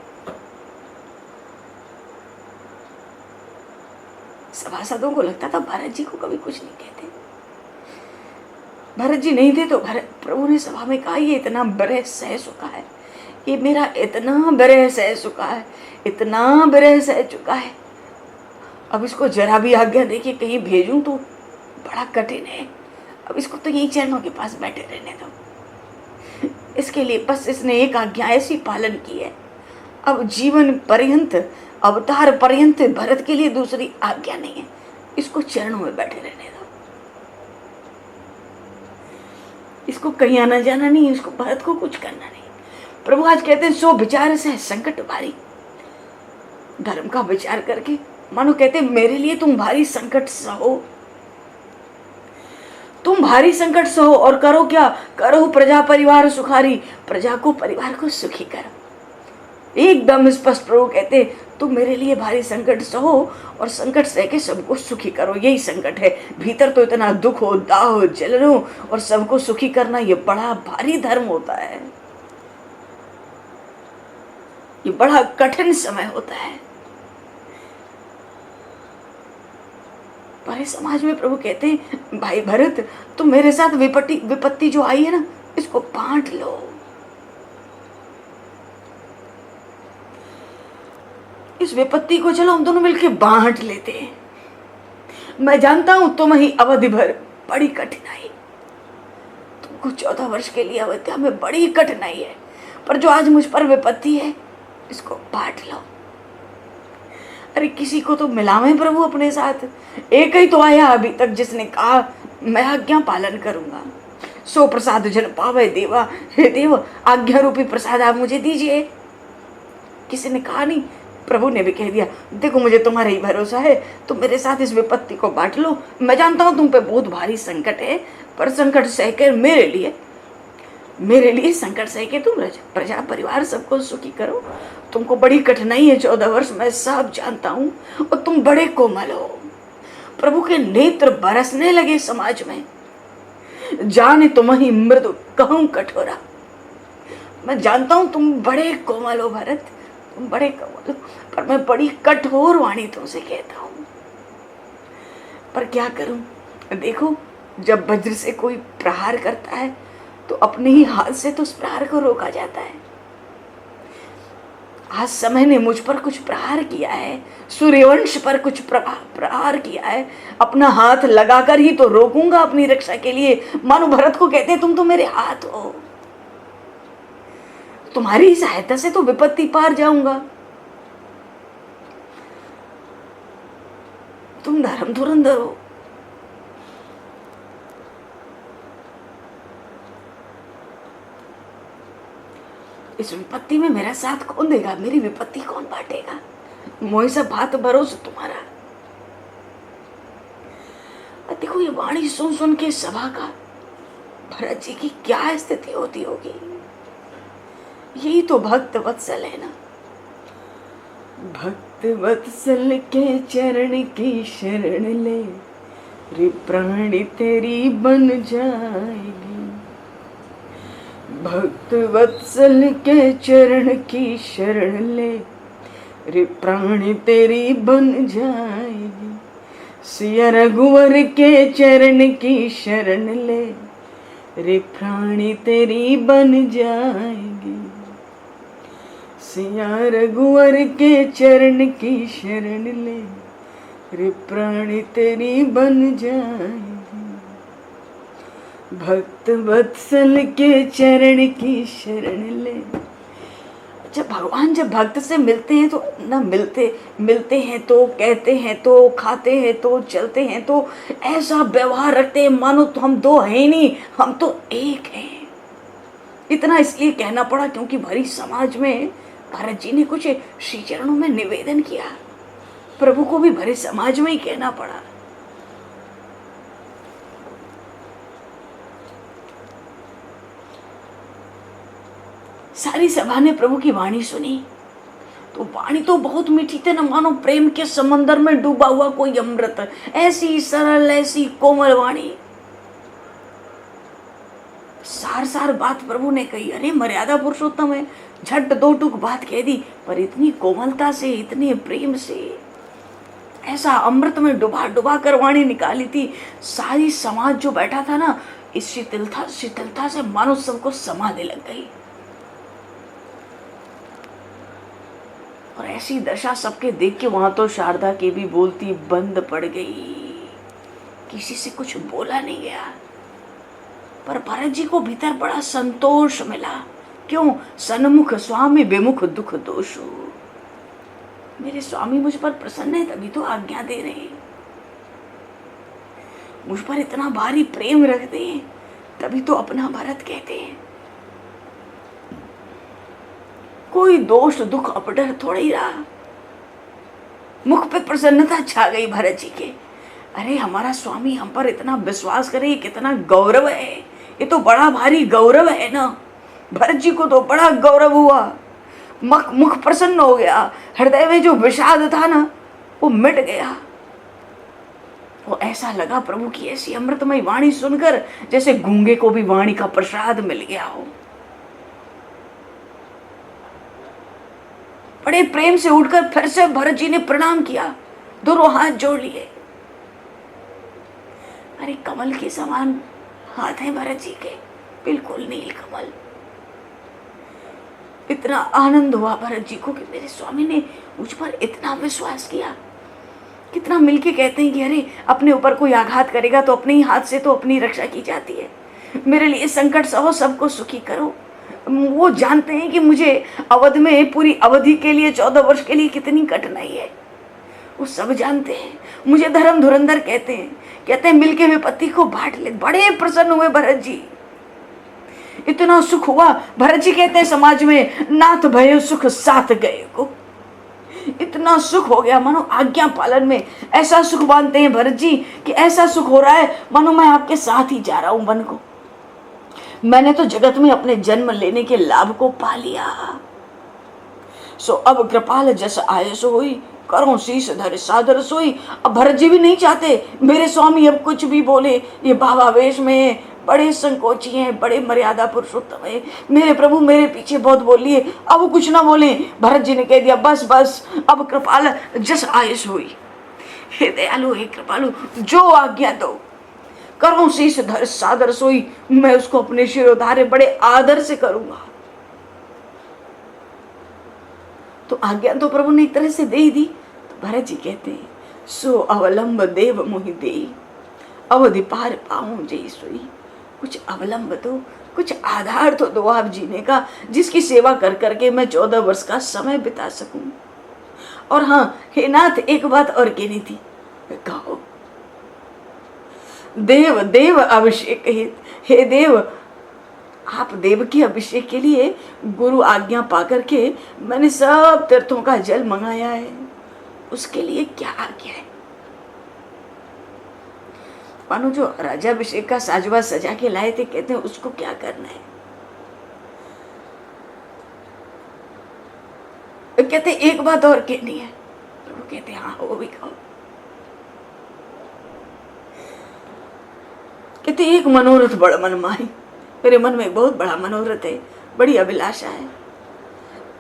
सभासदों को लगता था भरत जी को कभी कुछ नहीं कहते। भरत जी नहीं थे तो प्रभु ने सभा में कहा ये इतना बरह सह चुका है, ये मेरा इतना बरह सह चुका है, इतना बरह सह चुका है, अब इसको जरा भी आज्ञा दे के कहीं भेजूं तो बड़ा कठिन है। अब इसको तो यही चरणों के पास बैठे रहने दो। इसके लिए बस इसने एक आज्ञा ऐसी पालन की है, अब जीवन पर्यंत, अवतार पर्यंत भरत के लिए दूसरी आज्ञा नहीं है, इसको चरणों में बैठे रहने दो। इसको कहीं आना जाना नहीं, इसको भरत को कुछ करना नहीं। प्रभु आज कहते हैं सो विचार से संकट भारी। धर्म का विचार करके मानो कहते मेरे लिए तुम भारी संकट सहो, तुम भारी संकट सहो और करो क्या, करो प्रजा परिवार सुखारी, प्रजा को परिवार को सुखी करो। एकदम स्पष्ट प्रभु कहते तुम मेरे लिए भारी संकट सहो और संकट सह के सबको सुखी करो। यही संकट है, भीतर तो इतना दुख हो, दाह हो, जलन हो, और सबको सुखी करना ये बड़ा भारी धर्म होता है, ये बड़ा कठिन समय होता है। पर समाज में प्रभु कहते हैं भाई भरत तुम मेरे साथ विपत्ति जो आई है ना, इसको बांट लो। इस विपत्ति को चलो हम दोनों मिलकर बांट लेते हैं। मैं जानता हूं तुम ही अवधि भर बड़ी कठिनाई, तुमको 14 वर्ष के लिए अवध्या में बड़ी कठिनाई है, पर जो आज मुझ पर विपत्ति है इसको बांट लो। अरे किसी को तो मिलावे प्रभु अपने साथ। एक ही तो आया अभी तक जिसने कहा मैं आज्ञा पालन करूंगा। सो प्रसाद जन पावे देवा, हे देव आज्ञा रूपी प्रसाद आप मुझे दीजिए। किसी ने कहा नहीं, प्रभु ने भी कह दिया देखो मुझे तुम्हारा ही भरोसा है, तुम मेरे साथ इस विपत्ति को बांट लो। मैं जानता हूं तुम पे बहुत भारी संकट है, पर संकट सहकर मेरे लिए संकट सह के तुम प्रजा परिवार सबको सुखी करो। तुमको बड़ी कठिनाई है 14 वर्ष, मैं सब जानता हूं, और तुम बड़े कोमल हो। प्रभु के नेत्र बरसने लगे समाज में, जाने तुम ही मृदु कहूं कठोरा। मैं जानता हूं तुम बड़े कोमल हो भरत, तुम बड़े कोमल हो, पर मैं बड़ी कठोर वाणी तुमसे कहता हूं। पर क्या करूं, देखो जब वज्र से कोई प्रहार करता है तो अपने ही हाथ से तो उस प्रहार को रोका जाता है। आज समय ने मुझ पर कुछ प्रहार किया है, सूर्यवंश पर कुछ प्रहार किया है, अपना हाथ लगाकर ही तो रोकूंगा अपनी रक्षा के लिए। मानो भरत को कहते तुम तो मेरे हाथ हो, तुम्हारी सहायता से तो विपत्ति पार जाऊंगा। तुम धर्म धुरंधर हो। इस विपत्ति में मेरा साथ कौन देगा, मेरी विपत्ति कौन बांटेगा, मोह सब भात भरोसा तुम्हारा। देखो ये वाणी सुन सुन के सभा का भरत जी की क्या स्थिति होती होगी। यही तो भक्त वत्सल है ना, भक्त वत्सल के चरण की शरण ले, रे प्राणी तेरी बन जाएगी। भक्त वत्सल के चरण की शरण ले, रे प्राण तेरी बन जाएगी, सिया रघुवर के चरण की शरण ले, रे प्राण तेरी बन जाएगी, सिया रघुवर के चरण की शरण ले, रे प्राण तेरी बन जाएगी, भक्त वत्सल के चरण की शरण ले। जब भगवान जब भक्त से मिलते हैं तो ना मिलते हैं तो कहते हैं तो खाते हैं तो चलते हैं तो ऐसा व्यवहार रखते हैं मानो तो हम दो हैं नहीं, हम तो एक हैं। इतना इसलिए कहना पड़ा क्योंकि भरी समाज में भरत जी ने कुछ श्री चरणों में निवेदन किया, प्रभु को भी भरे समाज में ही कहना पड़ा। सारी सभा ने प्रभु की वाणी सुनी तो वाणी तो बहुत मीठी थी ना, मानो प्रेम के समंदर में डूबा हुआ कोई अमृत, ऐसी सरल ऐसी कोमल वाणी। सार सार बात प्रभु ने कही। अरे मर्यादा पुरुषोत्तम है, झट दो टूक बात कह दी, पर इतनी कोमलता से इतने प्रेम से ऐसा अमृत में डुबा डुबा कर वाणी निकाली थी। सारी समाज जो बैठा था ना, इस शीतलता से मानो सबको समाधि लग गई। और ऐसी दशा सबके देख के वहां तो शारदा की भी बोलती बंद पड़ गई, किसी से कुछ बोला नहीं गया। पर भरत जी को भीतर बड़ा संतोष मिला। क्यों? सन्मुख स्वामी विमुख दुख दोषो। मेरे स्वामी मुझ पर प्रसन्न है तभी तो आज्ञा दे रहे हैं, मुझ पर इतना भारी प्रेम रखते हैं तभी तो अपना भरत कहते हैं। कोई दोष दुख अपडर थोड़ा ही रहा, मुख पे प्रसन्नता छा गई भरत जी के। अरे हमारा स्वामी हम पर इतना विश्वास करे, कितना गौरव है, ये तो बड़ा भारी गौरव है ना। भरत जी को तो बड़ा गौरव हुआ, मुख प्रसन्न हो गया, हृदय में जो विषाद था ना वो मिट गया। वो ऐसा लगा प्रभु की ऐसी अमृतमय वाणी सुनकर जैसे गूंगे को भी वाणी का प्रसाद मिल गया हो। बड़े प्रेम से उठकर फिर से भरत जी ने प्रणाम किया, दोनों हाथ जोड़ लिए। अरे कमल के समान हाथ हैं भरत जी के, बिल्कुल नील कमल। इतना आनंद हुआ भरत जी को कि मेरे स्वामी ने मुझ पर इतना विश्वास किया। कितना मिलके कहते हैं कि अरे अपने ऊपर कोई आघात करेगा तो अपने ही हाथ से तो अपनी रक्षा की जाती है। मेरे लिए संकट सहो, सबको सुखी करो। वो जानते हैं कि मुझे अवध में पूरी अवधि के लिए 14 वर्ष के लिए कितनी कठिनाई है, वो सब जानते हैं। मुझे धर्म धुरंधर कहते हैं मिलके विपत्ति को बांट ले। बड़े प्रसन्न हुए भरत जी, इतना सुख हुआ। भरत जी कहते हैं समाज में नाथ भयो सुख साथ गए को। इतना सुख हो गया मानो आज्ञा पालन में। ऐसा सुख मानते हैं भरत जी कि ऐसा सुख हो रहा है मानो मैं आपके साथ ही जा रहा हूं वन को। मैंने तो जगत में अपने जन्म लेने के लाभ को पा लिया। सो अब कृपाल जस आय सो हुई, करो शीश धर सादर सोई। अब भरत जी भी नहीं चाहते मेरे स्वामी अब कुछ भी बोले, ये भावावेश में बड़े संकोची हैं, बड़े मर्यादा पुरुषोत्तम है। मेरे प्रभु मेरे पीछे बहुत बोल लिए, अब कुछ ना बोले। भरत जी ने कह दिया बस बस, अब कृपाल जस आयस हुई। हे दयालु, हे कृपालु, जो आज्ञा दो। करो शीश धर सादर सोई, मैं उसको अपने शिरोधार्य बड़े आदर से करूंगा। तो आज्ञा तो प्रभु ने एक तरह से दे ही दी। तो भरत जी कहते हैं सो अवलंब देव मोहि देई, अवधि पार पाऊं जय सोई। कुछ अवलंब दो, कुछ आधार तो दो आप जीने का, जिसकी सेवा कर करके मैं 14 वर्ष का समय बिता सकूं। और हाँ हे नाथ, एक बात और कहनी थी, कहो। देव देव अभिषेक, हे देव, आप देव के अभिषेक के लिए गुरु आज्ञा पा करके मैंने सब तीर्थों का जल मंगाया है, उसके लिए क्या आज्ञा है? मानो जो राजाभिषेक का साजवा सजा के लाए थे, कहते हैं उसको क्या करना है? कहते एक बात और कहनी है। प्रभु कहते हाँ वो भी कहो। कहते एक मनोरथ बड़ा मन माही, मेरे मन में बहुत बड़ा मनोरथ है, बड़ी अभिलाषा है।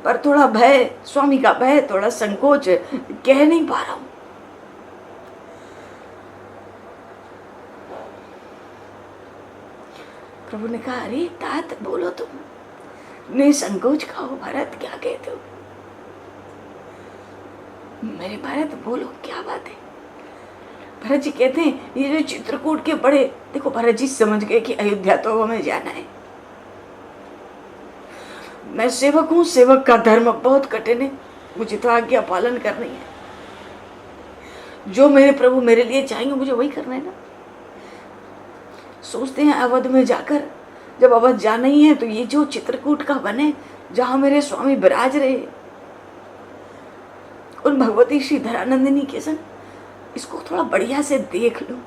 पर थोड़ा भय, स्वामी का भय, थोड़ा संकोच, कह नहीं पा रहा हूं। प्रभु ने कहा, अरे तात बोलो तुम, निसंकोच कहो भरत, क्या कहते हो? मेरे भरत बोलो, क्या बात है? भरत जी कहते हैं, ये जो चित्रकूट के बड़े, देखो भरत जी समझ गए कि अयोध्या तो हमें जाना है। मैं सेवक हूं, सेवक का धर्म बहुत कठिन है, मुझे तो आज्ञा पालन करनी है। जो मेरे प्रभु मेरे लिए चाहेंगे मुझे वही करना है ना। सोचते हैं अवध में जाकर, जब अवध जाना ही है तो ये जो चित्रकूट का वन है जहां मेरे स्वामी विराज रहे, उन भगवती श्री धरानंदिनी के संग, इसको थोड़ा बढ़िया से देख लो।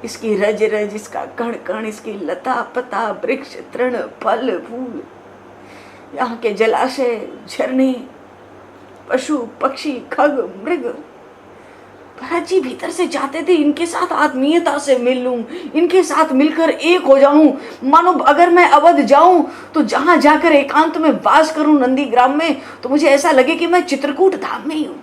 इसकी रज रज, इसका कण कण, इसकी लता पता, वृक्ष तृण, फल फूल, यहाँ के जलाशय, झरने, पशु पक्षी, खग मृग। भरत जी भीतर से चाहते थे इनके साथ आत्मीयता से मिल लूं, इनके साथ मिलकर एक हो जाऊं। मानो अगर मैं अवध जाऊं तो जहां जाकर एकांत में वास करूं नंदीग्राम में, तो मुझे ऐसा लगे कि मैं चित्रकूट धाम में ही हूं।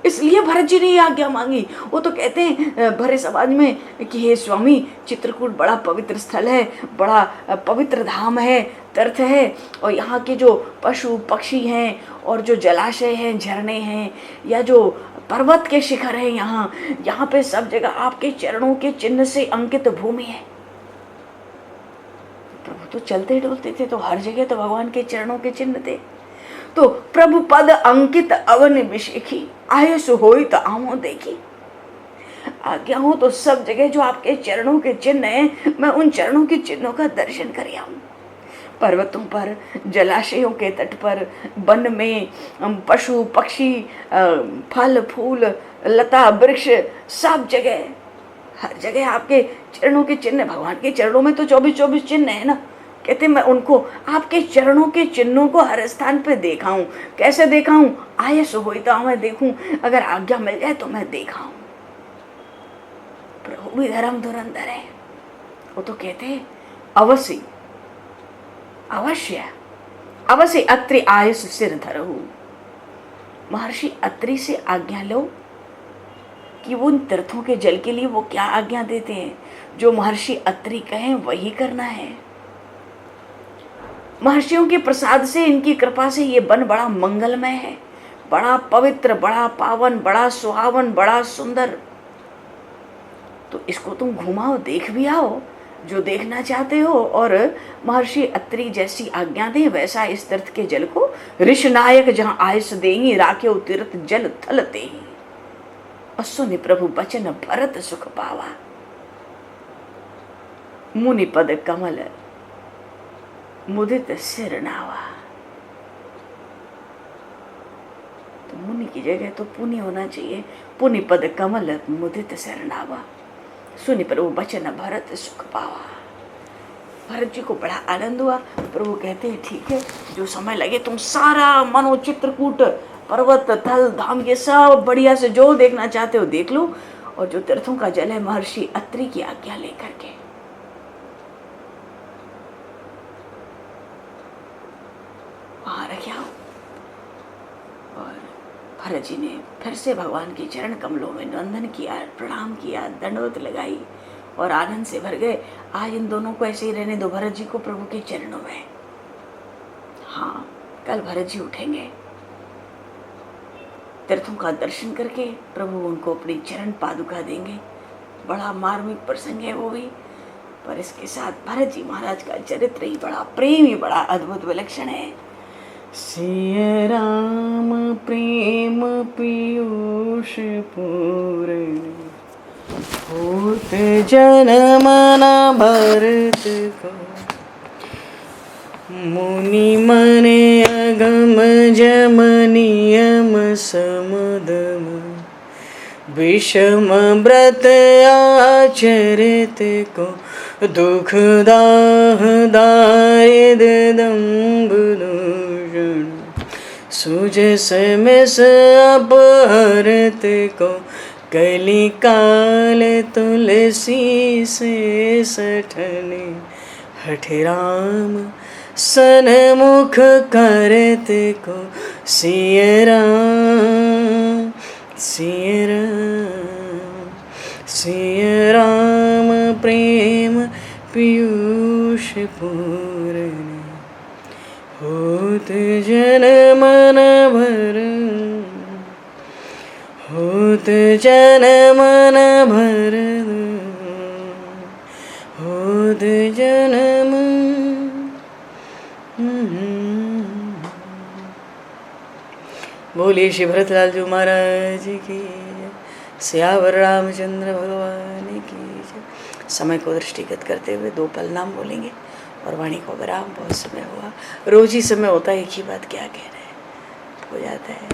इसलिए भरत जी ने ये आज्ञा मांगी। वो तो कहते हैं भरे समाज में कि हे स्वामी, चित्रकूट बड़ा पवित्र स्थल है, बड़ा पवित्र धाम है, तीर्थ है, और यहाँ के जो पशु पक्षी हैं और जो जलाशय हैं, झरने हैं, या जो पर्वत के शिखर हैं, यहाँ पे सब जगह आपके चरणों के चिन्ह से अंकित भूमि है। प्रभु तो चलते डोलते थे, तो हर जगह तो भगवान के चरणों के चिन्ह थे। तो प्रभु पद अंकित अवन विशेखी, आयुष होई तो आमो देखी। आज्ञा हो तो सब जगह जो आपके चरणों के चिन्ह हैं, मैं उन चरणों के चिन्हों का दर्शन कर आऊं। पर्वतों पर, जलाशयों के तट पर, वन में, पशु पक्षी, फल फूल, लता वृक्ष, सब जगह, हर जगह आपके चरणों के चिन्ह। भगवान के चरणों में तो 24-24 चिन्ह है ना। कहते मैं उनको, आपके चरणों के चिन्हों को हर स्थान पे देखाऊं। कैसे देखाऊं? आयस होई तो मैं देखूं, अगर आज्ञा मिल जाए तो मैं देखाऊं। प्रभु भी धर्म धुरंधर है। वो तो कहते अवश्य अवश्य अवश्य अत्रि आयस सिर धरहु। महर्षि अत्रि से आज्ञा लो कि वो उन तीर्थों के जल के लिए वो क्या आज्ञा देते हैं। जो महर्षि अत्रि कहें वही करना है। महर्षियों के प्रसाद से, इनकी कृपा से ये वन बड़ा मंगलमय है, बड़ा पवित्र, बड़ा पावन, बड़ा सुहावन, बड़ा सुंदर। तो इसको तुम घुमाओ, देख भी आओ जो देखना चाहते हो, और महर्षि अत्रि जैसी आज्ञा दे वैसा इस तीर्थ के जल को ऋषनायक जहाँ आयस देही, राखे तीर्थ जल थल तेहि। असुनि प्रभु बचन भरत सुख पावा। मुनि पद कमल मुदित सिर नावा। तो मुनि की जगह तो पुण्य होना चाहिए। पुण्य पद कमल मुदित सिर नावा। सुनि प्रभु बचन भरत सुख पावा। भरत जी को बड़ा आनंद हुआ। प्रभु कहते हैं ठीक है, जो समय लगे तुम सारा मनो चित्रकूट, पर्वत, थल, धाम, ये सब बढ़िया से जो देखना चाहते हो देख लो, और जो तीर्थों का जल है महर्षि अत्रि की आज्ञा लेकर के वहां रखे आओ। और भरत जी ने फिर से भगवान के चरण कमलों में वंदन किया, प्रणाम किया, दंडवत लगाई और आनंद से भर गए। आज इन दोनों को ऐसे ही रहने दो, भरत जी को प्रभु के चरणों में। हाँ, कल भरत जी उठेंगे, तीर्थों का दर्शन करके प्रभु उनको अपनी चरण पादुका देंगे। बड़ा मार्मिक प्रसंग है वो भी, पर इसके साथ भरत जी महाराज का चरित्र ही बड़ा, प्रेम ही बड़ा अद्भुत विलक्षण है। सिया राम प्रेम पीयूष पूर्ण, होत जन्म न भरत को। मुनि मने अगम जम नियम समुदम, विषम व्रत आचरित को। दुख दाह दारिद दम्भ दूषण, सुजस मिस अपहरत को। कली काल तुलसी से सठने, हठ राम सन्मुख करत को सिय राम सिय राम सिय राम प्रेम पीयूष पूर्ण होत जन मन भर होत जन मन भर होत जन मन। बोलिए श्री भरतलाल जी महाराज की जय। सियावर रामचंद्र भगवान की जय। समय को दृष्टिगत करते हुए 2 पल नाम बोलेंगे और वाणी को विराम। बहुत समय हुआ, रोज ही समय होता है, एक ही बात क्या कह रहे हैं, हो जाता है।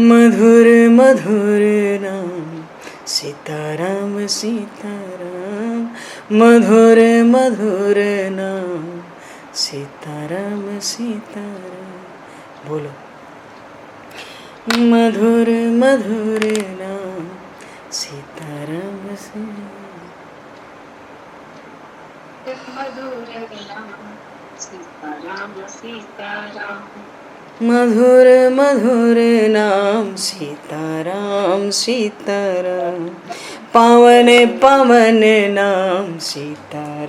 मधुर मधुर नाम सीताराम सीताराम, मधुर मधुर नाम सीताराम सीताराम। बोलो मधुर मधुर नाम सीताराम सीताराम। मधुर मधुर नाम सीताराम सीताराम, पावन पावन नाम सीताराम।